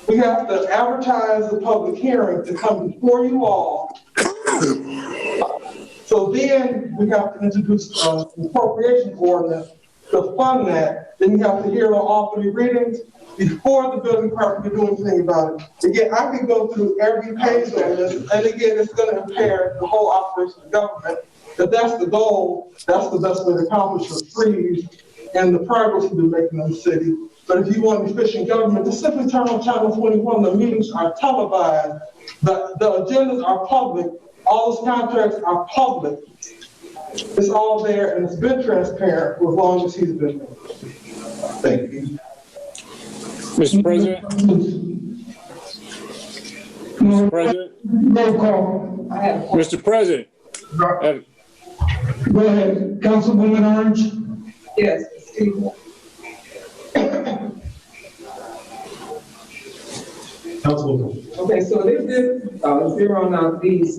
Speaker 8: We have to advertise the public hearing to come before you all. So then we have to introduce an appropriation ordinance to fund that. Then you have to hear on all 3 readings before the building department can do anything about it. Again, I could go through every page on this, and again, it's going to impair the whole operation of government. If that's the goal, that's the best way to accomplish the freeze and the progress we've been making in the city. But if you want efficient government, just simply turn on Channel 21. The meetings are televised. The agendas are public. All those contracts are public. It's all there, and it's been transparent for as long as he's been there. Thank you.
Speaker 1: Mr. President? Mr. President?
Speaker 7: Roll call.
Speaker 1: Mr. President?
Speaker 7: Go ahead. Councilwoman Orange?
Speaker 3: Yes, Steve. Okay, so they did zero out these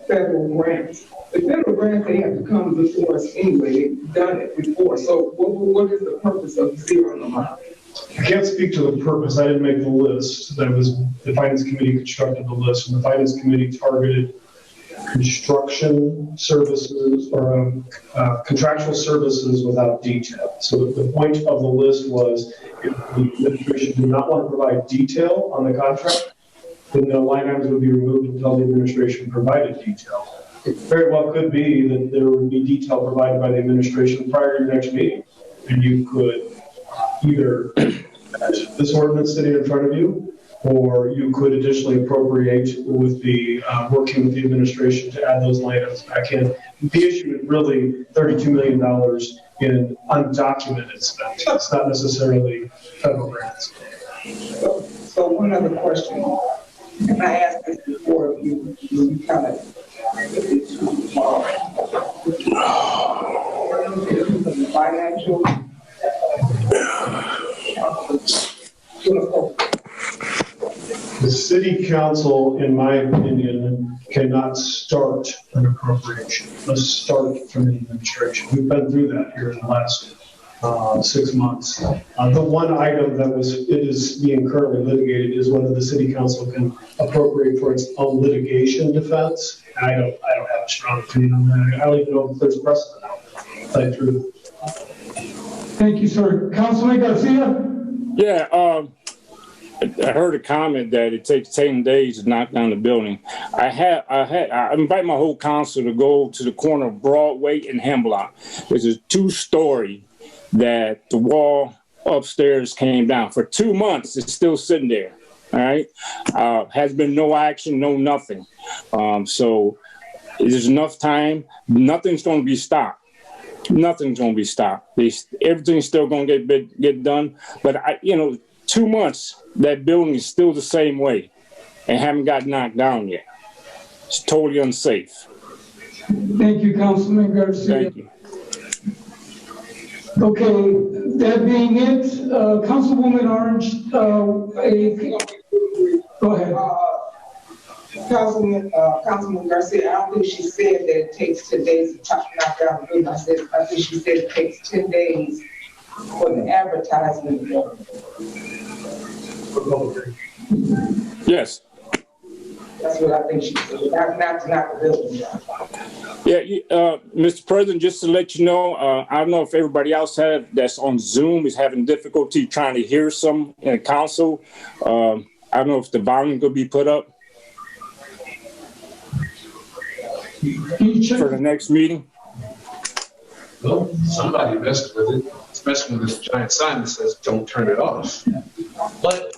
Speaker 3: federal grants. The federal grants, they have to come before us anyway. They've done it before. So what is the purpose of zeroing them out?
Speaker 6: I can't speak to the purpose. I didn't make the list. That was the Finance Committee constructed the list, and the Finance Committee targeted construction services or contractual services without detail. So the point of the list was if the administration did not want to provide detail on the contract, then the line items would be removed until the administration provided detail. It very well could be that there would be detail provided by the administration prior to your next meeting, and you could either this ordinance sitting in front of you, or you could additionally appropriate with the working with the administration to add those line items back in. The issue is really $32 million in undocumented spend. It's not necessarily federal grants.
Speaker 3: So one other question, and I asked this before, you kind of financial
Speaker 6: The city council, in my opinion, cannot start an appropriation. Let's start from the administration. We've been through that here in the last 6 months. The one item that is being currently litigated is whether the city council can appropriate for its own litigation defense. And I don't have a strong opinion on that. I don't even know if there's precedent out there.
Speaker 7: Thank you, sir. Councilman Garcia?
Speaker 1: Yeah, I heard a comment that it takes 10 days to knock down the building. I invite my whole council to go to the corner of Broadway and Hemlock. There's a 2-story that the wall upstairs came down. For 2 months, it's still sitting there. All right. Has been no action, no nothing. So there's enough time. Nothing's going to be stopped. Nothing's going to be stopped. Everything's still going to get done. But 2 months, that building is still the same way and haven't got knocked down yet. It's totally unsafe.
Speaker 7: Thank you, Councilman Garcia.
Speaker 1: Thank you.
Speaker 7: Okay, that being it, Councilwoman Orange, go ahead.
Speaker 3: Councilman Garcia, I don't think she said that it takes 10 days to knock down the building. I think she said it takes 10 days for the advertisement.
Speaker 1: Yes.
Speaker 3: That's what I think she said, not to knock the building down.
Speaker 1: Yeah, Mr. President, just to let you know, I don't know if everybody else that's on Zoom is having difficulty trying to hear some in the council. I don't know if the volume could be put up for the next meeting.
Speaker 10: Well, somebody messed with it, especially with this giant sign that says, "Don't turn it off." But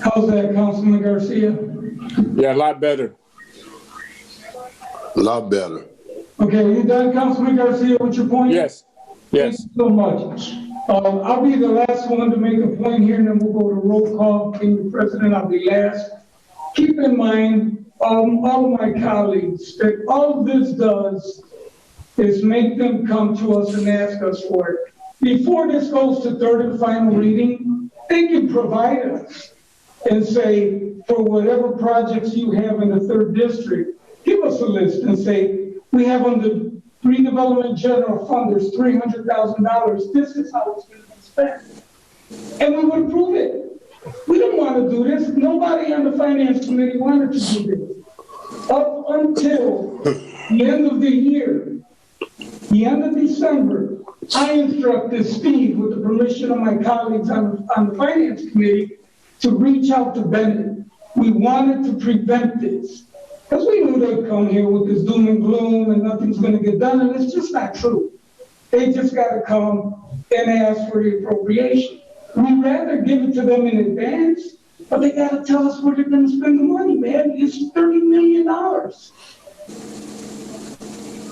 Speaker 7: How's that, Councilman Garcia?
Speaker 1: Yeah, a lot better.
Speaker 5: A lot better.
Speaker 7: Okay, are you done, Councilman Garcia, with your point?
Speaker 1: Yes. Yes.
Speaker 7: Thank you so much. I'll be the last one to make a point here, and then we'll go to roll call. King President, I'll be last. Keep in mind, all of my colleagues, that all this does is make them come to us and ask us for it. Before this goes to third and final reading, they can provide us and say, for whatever projects you have in the 3rd district, give us a list and say, we have on the redevelopment general fund, there's $300,000. This is how it's going to be spent. And we would approve it. We don't want to do this. Nobody on the finance committee wanted to do this. Up until the end of the year, the end of December, I instructed Steve, with the permission of my colleagues on the finance committee, to reach out to Bennett. We wanted to prevent this. Because we knew they'd come here with this doom and gloom and nothing's going to get done, and it's just not true. They just got to come and ask for the appropriation. We'd rather give it to them in advance, but they got to tell us where they're going to spend the money, man. It's $30 million.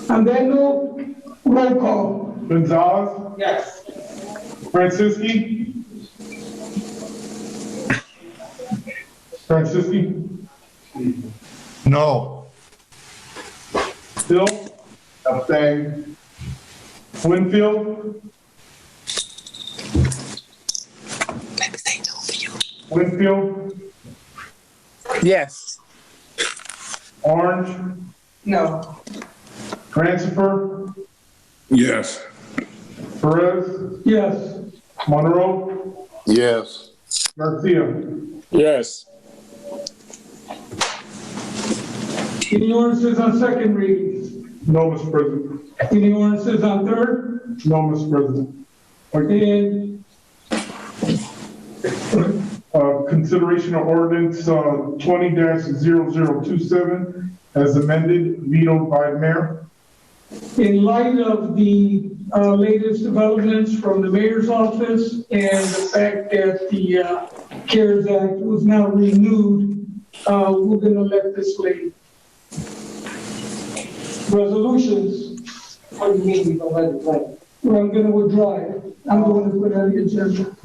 Speaker 7: On that note, roll call.
Speaker 2: Gonzalez?
Speaker 3: Yes.
Speaker 2: Francisci?
Speaker 4: No.
Speaker 2: Hill?
Speaker 11: Abstain.
Speaker 2: Winfield? Winfield?
Speaker 13: Yes.
Speaker 2: Orange?
Speaker 3: No.
Speaker 2: Cransford?
Speaker 4: Yes.
Speaker 2: Perez?
Speaker 7: Yes.
Speaker 2: Monroe?
Speaker 5: Yes.
Speaker 2: Garcia?
Speaker 1: Yes.
Speaker 7: Any ordinances on second readings?
Speaker 2: No, Mr. President.
Speaker 7: Any ordinances on third?
Speaker 2: No, Mr. President.
Speaker 7: And
Speaker 2: Consideration of ordinance 20-0027 as amended, vetoed by mayor.
Speaker 7: in light of the latest developments from the mayor's office and the fact that the CARES Act was now renewed, we're going to let this lady. Resolutions.
Speaker 3: What do you mean you're going to let it play?
Speaker 7: Well, I'm going to withdraw it. I'm going to put it on the agenda.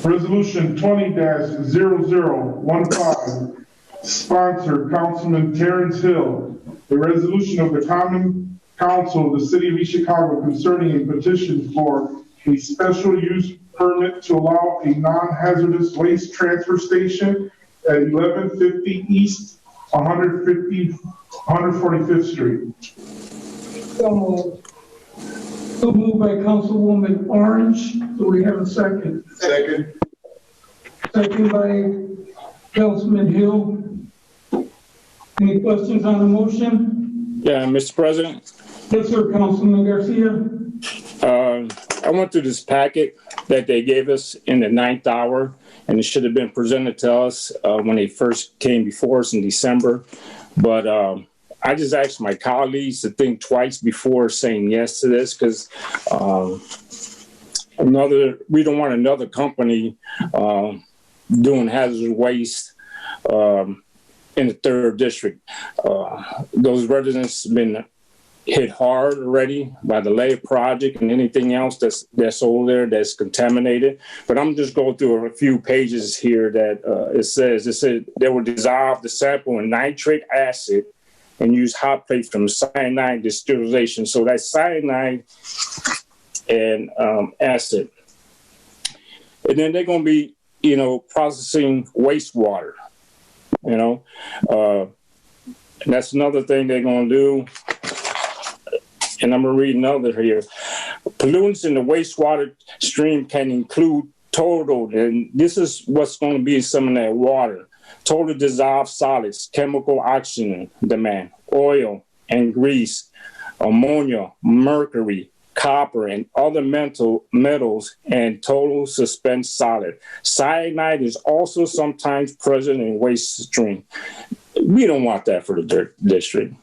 Speaker 2: Resolution 20-0015, sponsored Councilman Terrence Hill. The resolution of the Common Council of the City of East Chicago concerning a petition for a special use permit to allow a non-hazardous waste transfer station at 1150 East 145th Street.
Speaker 7: So moved. So moved by Councilwoman Orange. Do we have a second?
Speaker 11: Second.
Speaker 7: Second by Councilman Hill. Any questions on the motion?
Speaker 1: Yeah, Mr. President.
Speaker 7: Yes, sir, Councilman Garcia.
Speaker 1: I went through this packet that they gave us in the 9th hour, and it should have been presented to us when they first came before us in December. But I just asked my colleagues to think twice before saying yes to this, because we don't want another company doing hazardous waste in the 3rd district. Those residents have been hit hard already by the Lay project and anything else that's over there that's contaminated. But I'm just going through a few pages here that it said they will dissolve the sample in nitric acid and use hot plate from cyanide distillation. So that's cyanide and acid. And then they're going to be, processing wastewater, and that's another thing they're going to do. And I'm going to read another here. Pollutants in the wastewater stream can include total, and this is what's going to be in some of that water, total dissolved solids, chemical oxygen demand, oil and grease, ammonia, mercury, copper, and other metals, and total suspended solid. Cyanide is also sometimes present in waste stream. We don't want that for the district.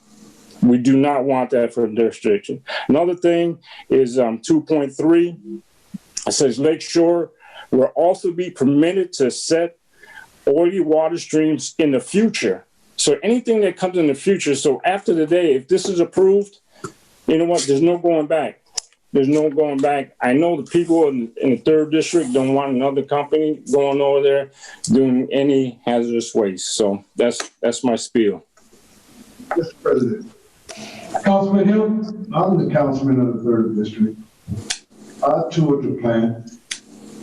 Speaker 1: We do not want that for the district. Another thing is 2.3. It says Lakeshore will also be permitted to set oily water streams in the future. So anything that comes in the future, so after the day, if this is approved, you know what, there's no going back. There's no going back. I know the people in the 3rd district don't want another company going over there doing any hazardous waste. So that's my spiel.
Speaker 11: Mr. President.
Speaker 7: Councilman Hill.
Speaker 11: I'm the councilman of the 3rd district. I toured the plant,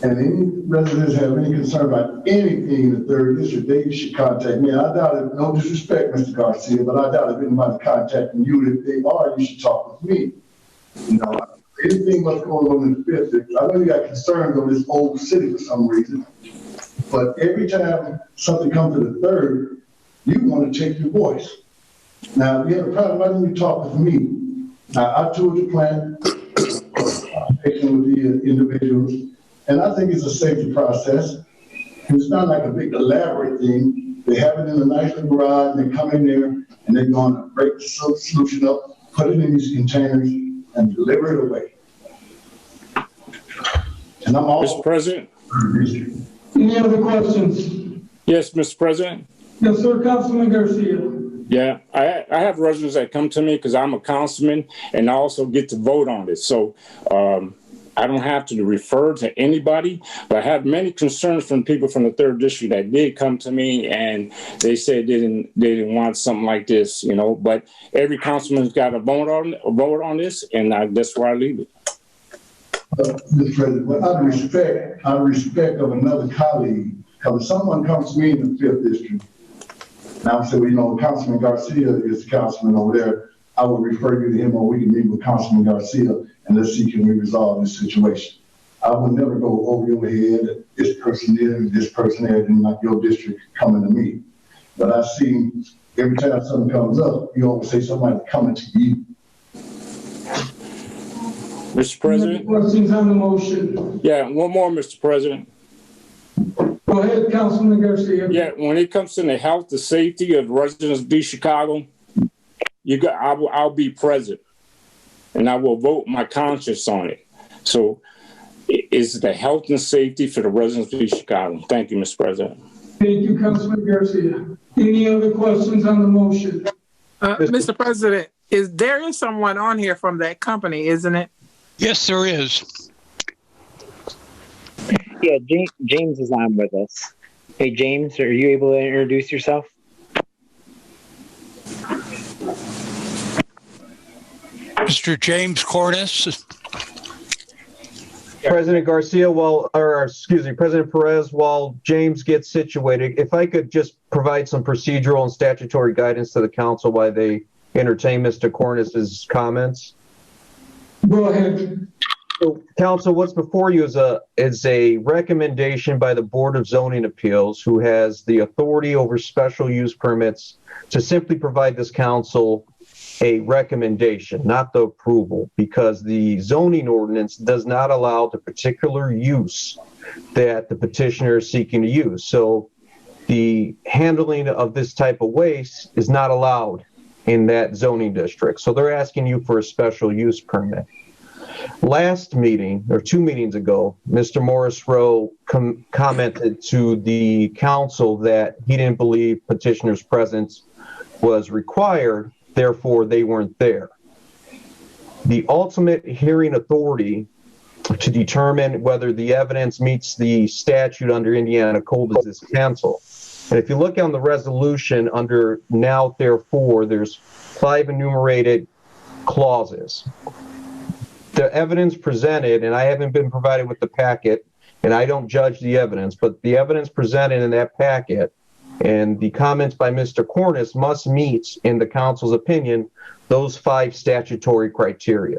Speaker 11: and any residents have any concern about anything in the 3rd district, they should contact me. I doubt it, no disrespect, Mr. Garcia, but I doubt if anybody's contacting you. If they are, you should talk with me. Anything what's going on in the 5th district, I know you got concerns on this old city for some reason, but every time something comes to the 3rd, you want to take your voice. Now, if you have a problem, why don't you talk with me? Now, I toured the plant, taking with the individuals, and I think it's a safety process. It's not like a big elaborate thing. They have it in a nice little garage, they come in there, and they're going to break the solution up, put it in these containers, and deliver it away. And I'm also
Speaker 1: Mr. President?
Speaker 7: Any other questions?
Speaker 1: Yes, Mr. President?
Speaker 7: Yes, sir, Councilman Garcia.
Speaker 1: Yeah, I have residents that come to me because I'm a councilman and I also get to vote on this. So I don't have to refer to anybody, but I have many concerns from people from the 3rd district that did come to me and they said they didn't want something like this, but every councilman's got a vote on this, and that's where I leave it.
Speaker 11: Mr. President, well, out of respect of another colleague, because if someone comes to me in the 5th district, and I say, well, Councilman Garcia is the councilman over there, I will refer you to him, or we can meet with Councilman Garcia, and let's see, can we resolve this situation? I will never go over your head, this person there, this person there, and not your district coming to me. But I see every time something comes up, you always say somebody coming to you.
Speaker 1: Mr. President?
Speaker 7: Questions on the motion?
Speaker 1: Yeah, one more, Mr. President.
Speaker 7: Go ahead, Councilman Garcia.
Speaker 1: Yeah, when it comes to the health, the safety of residents of East Chicago, I'll be present, and I will vote my conscience on it. So it's the health and safety for the residents of East Chicago. Thank you, Mr. President.
Speaker 7: Thank you, Councilman Garcia. Any other questions on the motion?
Speaker 13: Mr. President, there is someone on here from that company, isn't it?
Speaker 14: Yes, there is. Yeah, James is on with us. Hey, James, are you able to introduce yourself?
Speaker 15: Mr. James Cornish.
Speaker 16: President Garcia, President Perez, while James gets situated, if I could just provide some procedural and statutory guidance to the council while they entertain Mr. Cornish's comments.
Speaker 7: Go ahead.
Speaker 16: So, council, what's before you is a recommendation by the Board of Zoning Appeals, who has the authority over special use permits, to simply provide this council a recommendation, not the approval, because the zoning ordinance does not allow the particular use that the petitioner is seeking to use. So the handling of this type of waste is not allowed in that zoning district. So they're asking you for a special use permit. Last meeting, or 2 meetings ago, Mr. Morris Rowe commented to the council that he didn't believe petitioner's presence was required, therefore they weren't there. The ultimate hearing authority to determine whether the evidence meets the statute under Indiana Code is this council. And if you look on the resolution under now therefore, there's 5 enumerated clauses. The evidence presented, and I haven't been provided with the packet, and I don't judge the evidence, but the evidence presented in that packet and the comments by Mr. Cornish must meet, in the council's opinion, those 5 statutory criteria.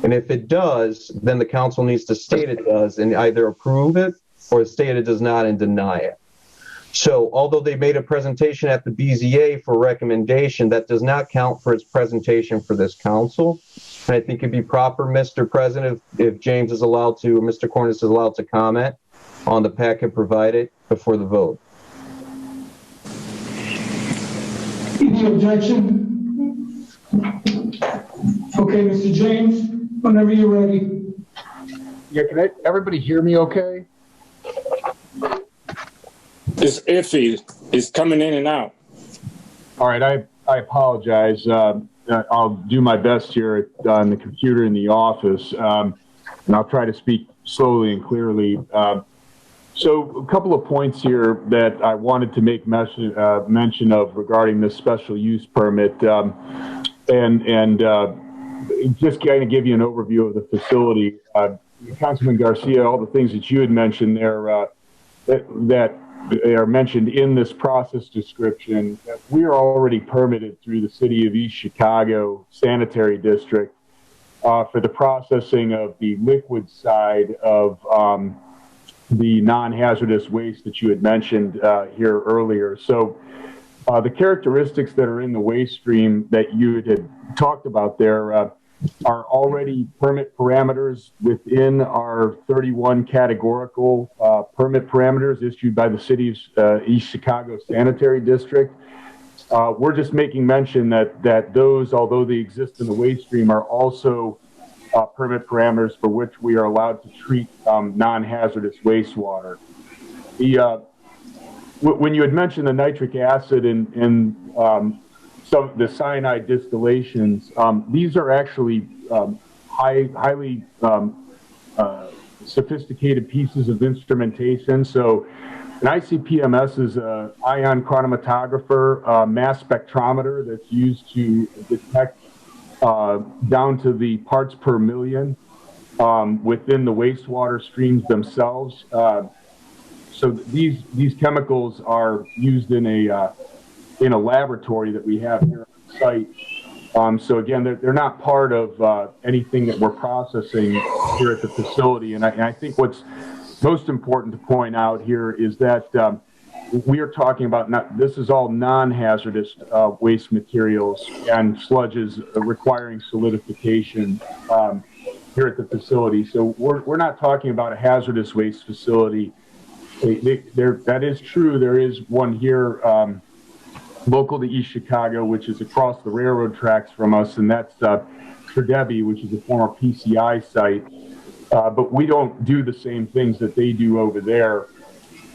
Speaker 16: And if it does, then the council needs to state it does and either approve it or state it does not and deny it. So although they made a presentation at the BZA for recommendation, that does not count for its presentation for this council. And I think it'd be proper, Mr. President, if James is allowed to, or Mr. Cornish is allowed to comment on the packet provided before the vote.
Speaker 7: Any objection? Okay, Mr. James, whenever you're ready.
Speaker 17: Yeah, can everybody hear me okay?
Speaker 1: It's iffy. It's coming in and out.
Speaker 17: All right, I apologize. I'll do my best here on the computer in the office, and I'll try to speak slowly and clearly. So a couple of points here that I wanted to make mention of regarding this special use permit, and just kind of give you an overview of the facility. Councilman Garcia, all the things that you had mentioned there that are mentioned in this process description, we are already permitted through the City of East Chicago Sanitary District for the processing of the liquid side of the non-hazardous waste that you had mentioned here earlier. So the characteristics that are in the waste stream that you had talked about there are already permit parameters within our 31 categorical permit parameters issued by the City's East Chicago Sanitary District. We're just making mention that those, although they exist in the waste stream, are also permit parameters for which we are allowed to treat non-hazardous wastewater. When you had mentioned the nitric acid and some of the cyanide distillations, these are actually highly sophisticated pieces of instrumentation. So an ICP-MS is an ion chromatographer, mass spectrometer that's used to detect down to the parts per million within the wastewater streams themselves. So these chemicals are used in a laboratory that we have here on site. So again, they're not part of anything that we're processing here at the facility. And I think what's most important to point out here is that we are talking about this is all non-hazardous waste materials and sludges requiring solidification here at the facility. So we're not talking about a hazardous waste facility. That is true. There is one here local to East Chicago, which is across the railroad tracks from us, and that's Tredebi, which is a former PCI site. But we don't do the same things that they do over there.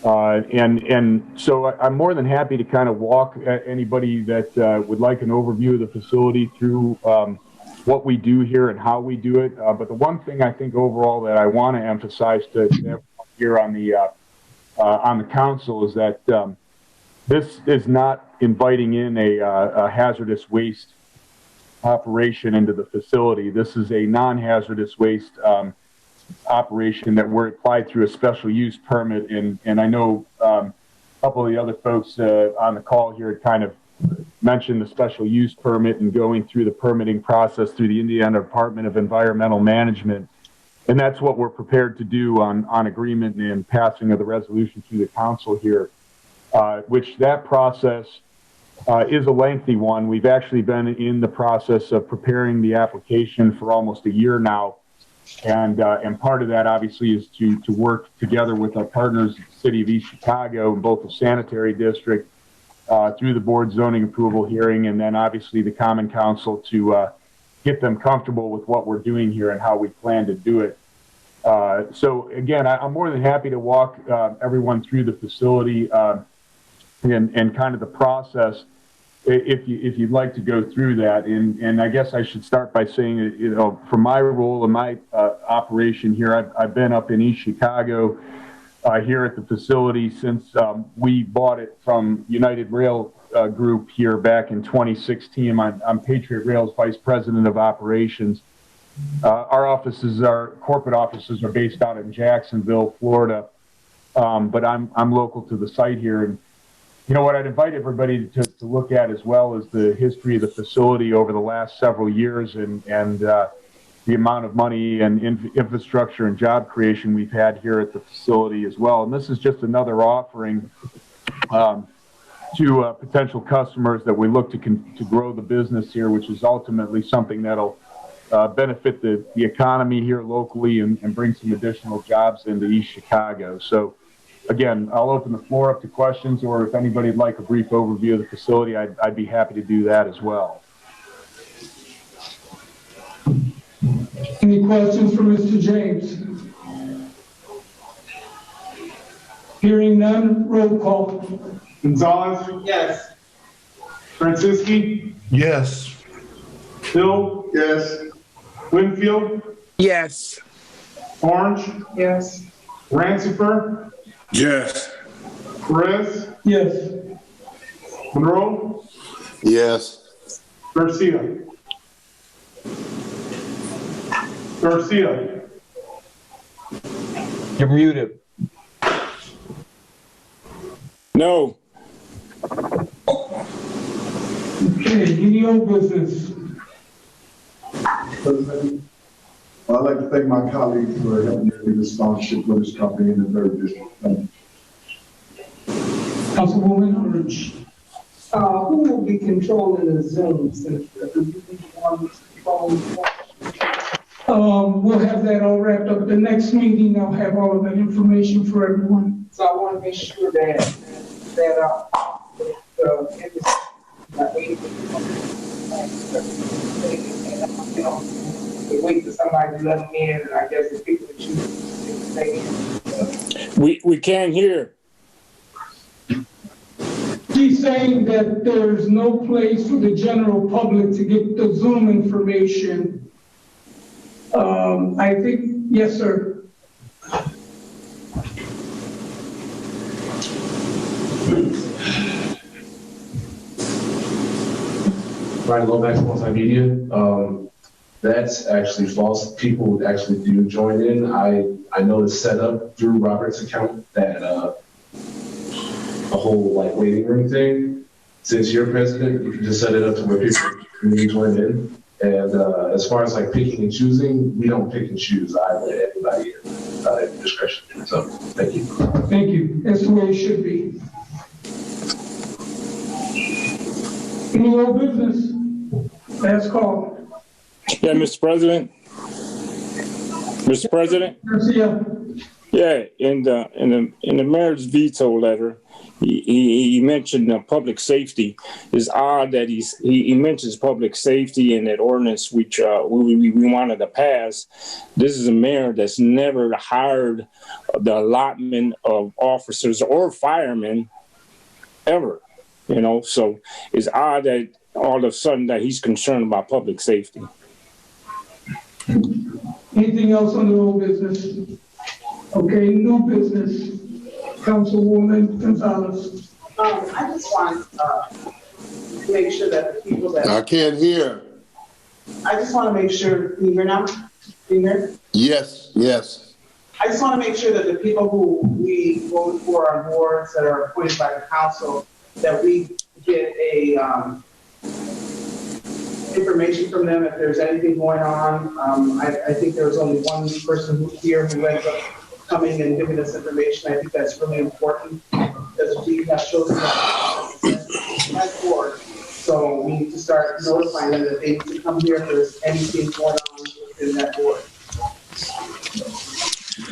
Speaker 17: And so I'm more than happy to kind of walk anybody that would like an overview of the facility through what we do here and how we do it. But the one thing I think overall that I want to emphasize to everyone here on the council is that this is not inviting in a hazardous waste operation into the facility. This is a non-hazardous waste operation that we're applied through a special use permit. And I know a couple of the other folks on the call here had kind of mentioned the special use permit and going through the permitting process through the Indiana Department of Environmental Management. And that's what we're prepared to do on agreement and passing of the resolution through the council here, which that process is a lengthy one. We've actually been in the process of preparing the application for almost a year now. And part of that obviously is to work together with our partners at the City of East Chicago in both the sanitary district through the board zoning approval hearing, and then obviously the Common Council to get them comfortable with what we're doing here and how we plan to do it. So again, I'm more than happy to walk everyone through the facility and kind of the process if you'd like to go through that. And I guess I should start by saying, you know, for my role in my operation here, I've been up in East Chicago here at the facility since we bought it from United Rail Group here back in 2016. I'm Patriot Rail's Vice President of Operations. Our corporate offices are based out in Jacksonville, Florida, but I'm local to the site here. And you know what I'd invite everybody to look at as well is the history of the facility over the last several years and the amount of money and infrastructure and job creation we've had here at the facility as well. And this is just another offering to potential customers that we look to grow the business here, which is ultimately something that'll benefit the economy here locally and bring some additional jobs into East Chicago. So again, I'll open the floor up to questions, or if anybody'd like a brief overview of the facility, I'd be happy to do that as well.
Speaker 7: Any questions for Mr. James? Hearing none, roll call.
Speaker 2: Gonzalez?
Speaker 12: Yes.
Speaker 2: Franciski?
Speaker 4: Yes.
Speaker 2: Hill?
Speaker 11: Yes.
Speaker 2: Winfield?
Speaker 13: Yes.
Speaker 2: Orange?
Speaker 3: Yes.
Speaker 2: Rancifer?
Speaker 4: Yes.
Speaker 2: Perez?
Speaker 7: Yes.
Speaker 2: Monroe?
Speaker 5: Yes.
Speaker 2: Garcia? Garcia?
Speaker 16: You're muted.
Speaker 1: No.
Speaker 7: Okay, any old business?
Speaker 11: President, I'd like to thank my colleagues for helping me with the sponsorship for this company in the 3rd District. Thank you.
Speaker 7: Councilwoman Orange.
Speaker 3: Who will be controlling the Zoom?
Speaker 7: We'll have that all wrapped up. The next meeting, I'll have all of that information for everyone.
Speaker 3: So I want to make sure that we wait for somebody to let them in, and I guess the people that choose to stay in.
Speaker 1: We can't hear.
Speaker 7: She's saying that there's no place for the general public to get the Zoom information. I think, yes, sir.
Speaker 18: Ryan Lomax, multimedia. That's actually false. People actually do join in. I know it's set up through Robert's account that a whole like waiting room thing. Since you're president, you can just set it up to where people can join in. And as far as like picking and choosing, we don't pick and choose. I let everybody in at discretion. So thank you.
Speaker 7: Thank you. That's the way it should be. Any old business? Last call.
Speaker 1: Yeah, Mr. President. Mr. President.
Speaker 7: Garcia.
Speaker 1: Yeah, in the mayor's veto letter, he mentioned public safety. It's odd that he mentions public safety in that ordinance which we wanted to pass. This is a mayor that's never hired the allotment of officers or firemen ever. You know, so it's odd that all of a sudden that he's concerned about public safety.
Speaker 7: Anything else on the old business? Okay, new business. Councilwoman Gonzalez.
Speaker 12: I just want to make sure that the people that
Speaker 5: I can't hear.
Speaker 12: I just want to make sure. Can you hear now? Can you hear?
Speaker 5: Yes, yes.
Speaker 12: I just want to make sure that the people who we vote for on boards that are appointed by the council, that we get a information from them if there's anything going on. I think there was only one person here who ended up coming and giving us information. I think that's really important because we have chosen that board. So we need to start notifying them that they need to come here if there's anything going on within that board.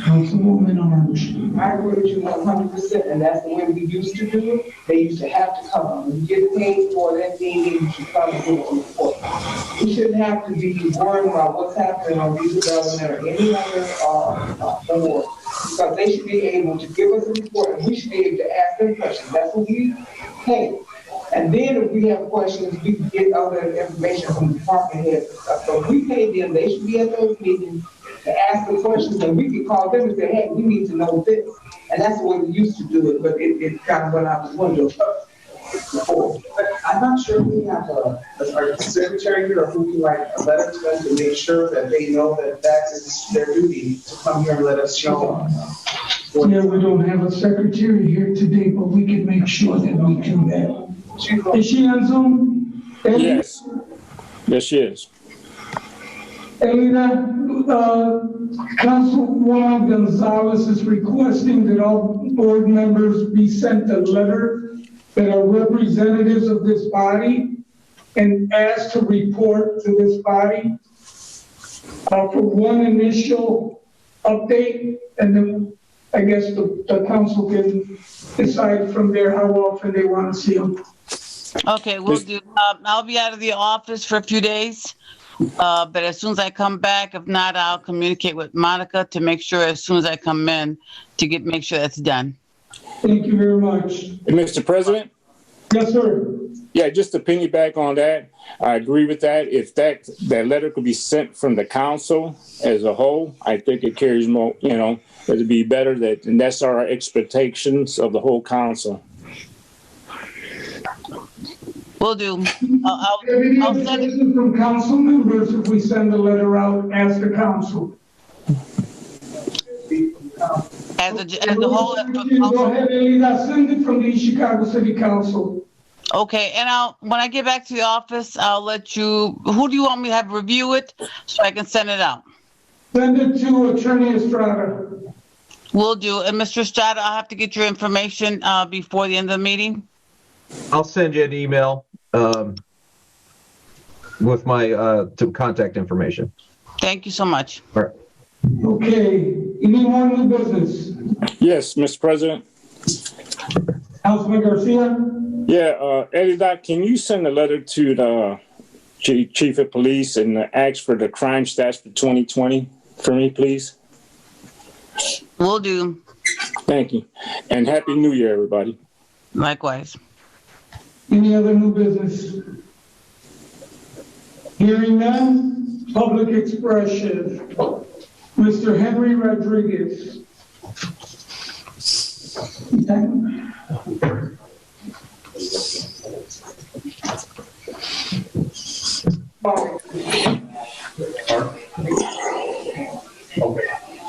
Speaker 7: Councilwoman Orange.
Speaker 3: I agree with you 100%, and that's the way we used to do it. They used to have to come. When you get paid for that thing, you should come and do a report. We shouldn't have to be worrying about what's happening on redevelopment or any other board, because they should be able to give us a report, and we should be able to ask them questions. That's what we pay. And then if we have questions, we can get other information from the department heads and stuff. So if we pay them, they should be at those meetings to ask the questions, and we can call them and say, hey, we need to know this. And that's the way we used to do it, but it kind of went out the window before.
Speaker 12: But I'm not sure if we have a secretary here or who can write a letter to them to make sure that they know that that is their duty to come here and let us know.
Speaker 7: Yeah, we don't have a secretary here today, but we can make sure that we do that. Is she on Zoom?
Speaker 1: Yes. Yes, she is.
Speaker 7: Elena, Councilwoman Gonzalez is requesting that all board members be sent a letter that are representatives of this body and asked to report to this body for one initial update, and then I guess the council can decide from there how often they want to see them.
Speaker 19: Okay, we'll do. I'll be out of the office for a few days, but as soon as I come back, if not, I'll communicate with Monica to make sure as soon as I come in to make sure that's done.
Speaker 7: Thank you very much.
Speaker 1: Mr. President?
Speaker 7: Yes, sir.
Speaker 1: Yeah, just to piggyback on that, I agree with that. If that letter could be sent from the council as a whole, I think it carries more, it'd be better and that's our expectations of the whole council.
Speaker 19: Will do. I'll
Speaker 7: send it from council members. If we send a letter out, ask the council.
Speaker 19: As a whole.
Speaker 7: Go ahead, Elena. Send it from the Chicago City Council.
Speaker 19: Okay, and when I get back to the office, I'll let you. Who do you want me to have review it so I can send it out?
Speaker 7: Send it to Attorney Estrada.
Speaker 19: Will do. And Mr. Estrada, I'll have to get your information before the end of the meeting.
Speaker 16: I'll send you an email with my contact information.
Speaker 19: Thank you so much.
Speaker 16: All right.
Speaker 7: Okay. Any more new business?
Speaker 1: Yes, Mr. President.
Speaker 7: Councilman Garcia?
Speaker 1: Yeah, Eddie Doc, can you send a letter to the Chief of Police and ask for the crime stats for 2020 for me, please?
Speaker 19: Will do.
Speaker 1: Thank you. And Happy New Year, everybody.
Speaker 19: Likewise.
Speaker 7: Any other new business? Hearing none, public expression. Mr. Henry Rodriguez.
Speaker 20: Okay.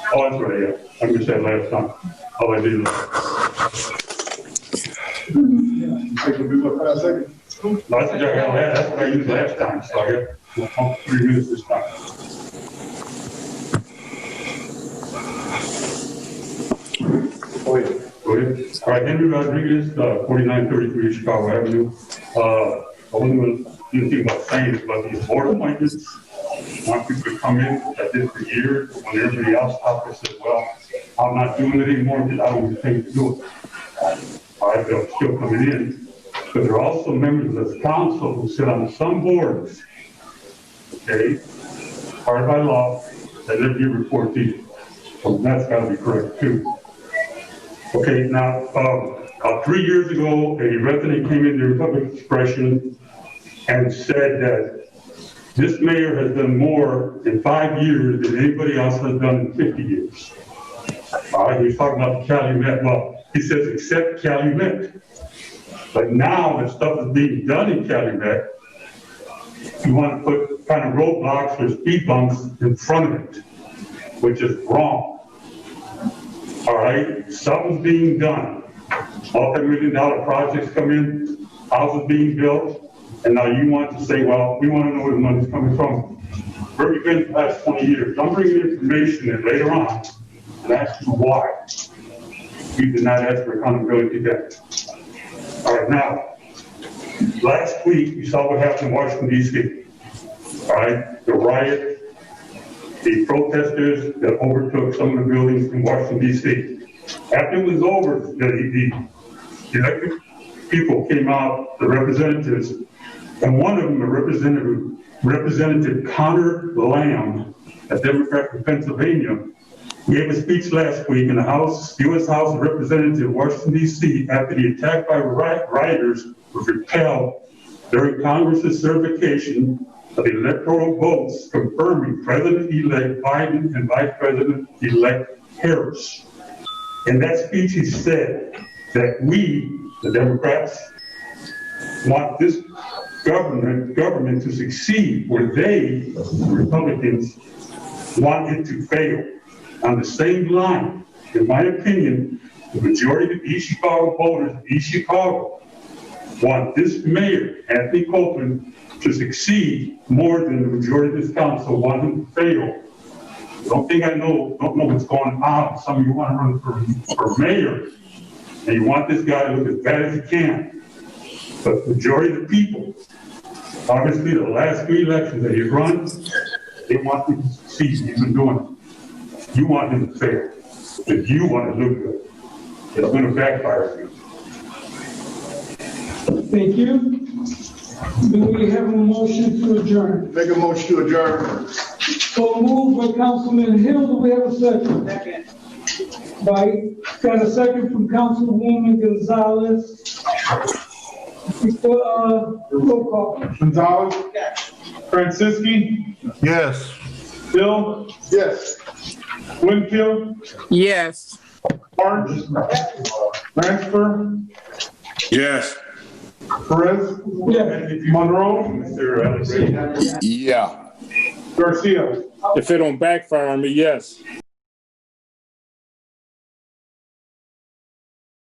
Speaker 20: Oh, that's right, yeah. I missed that last time. Oh, I did. No, I think I got that. That's what I used last time, so I got 3 minutes this time. Go ahead. All right, Henry Rodriguez, 4933 Chicago Avenue. I wasn't going to think about saying it, but these board appointments, want people to come in, I did for years, when everybody else talked, I said, well, I'm not doing it anymore because I don't get paid to do it. All right, they're still coming in. But there are also members of the council who sit on some boards, okay, part by law, that never give report to you. So that's got to be correct too. Okay, now, about 3 years ago, a resident came into the public expression and said that this mayor has done more in 5 years than anybody else has done in 50 years. He was talking about the Calumet. Well, he says accept Calumet. But now that stuff is being done in Calumet, you want to put kind of roadblocks or speed bumps in front of it, which is wrong. All right, something's being done. Multi-million-dollar projects come in, houses being built, and now you want to say, well, we want to know where the money's coming from. Where we've been for the past 20 years. Don't bring me information and later on and ask you why. We did not ask for accountability then. All right, now, last week, you saw what happened in Washington, D.C. All right, the riot, the protesters that overtook some of the buildings in Washington, D.C. After it was over, the elected people came out, the representatives, and one of them, Representative Connor Lamb, a Democrat from Pennsylvania, gave a speech last week in the U.S. House of Representatives, Washington, D.C., after the attack by rioters was repelled during Congress's certification of electoral votes confirming President-elect Biden and Vice President-elect Harris. In that speech, he said that we, the Democrats, want this government to succeed where they, the Republicans, want it to fail. On the same line, in my opinion, the majority of the East Chicago voters in East Chicago want this mayor, Anthony Copeland, to succeed more than the majority of this council want him to fail. Don't know what's going on. Some of you want to run for mayor, and you want this guy to look as bad as he can. But the majority of the people, obviously the last 3 elections that he run, they want him to succeed. He's been doing it. You want him to fail, but you want to look good. It's going to backfire on you.
Speaker 7: Thank you. Do we have a motion to adjourn?
Speaker 11: Make a motion to adjourn.
Speaker 7: So moved by Councilman Hill. Do we have a second?
Speaker 12: Second.
Speaker 7: Got a second from Councilwoman Gonzalez. Roll call.
Speaker 2: Gonzalez? Yes. Franciski?
Speaker 4: Yes.
Speaker 2: Bill?
Speaker 11: Yes.
Speaker 2: Winfield?
Speaker 13: Yes.
Speaker 2: Orange? Ransford?
Speaker 4: Yes.
Speaker 2: Perez?
Speaker 7: Yes.
Speaker 2: Monroe?
Speaker 5: Yeah.
Speaker 2: Garcia?
Speaker 1: If it don't backfire on me, yes.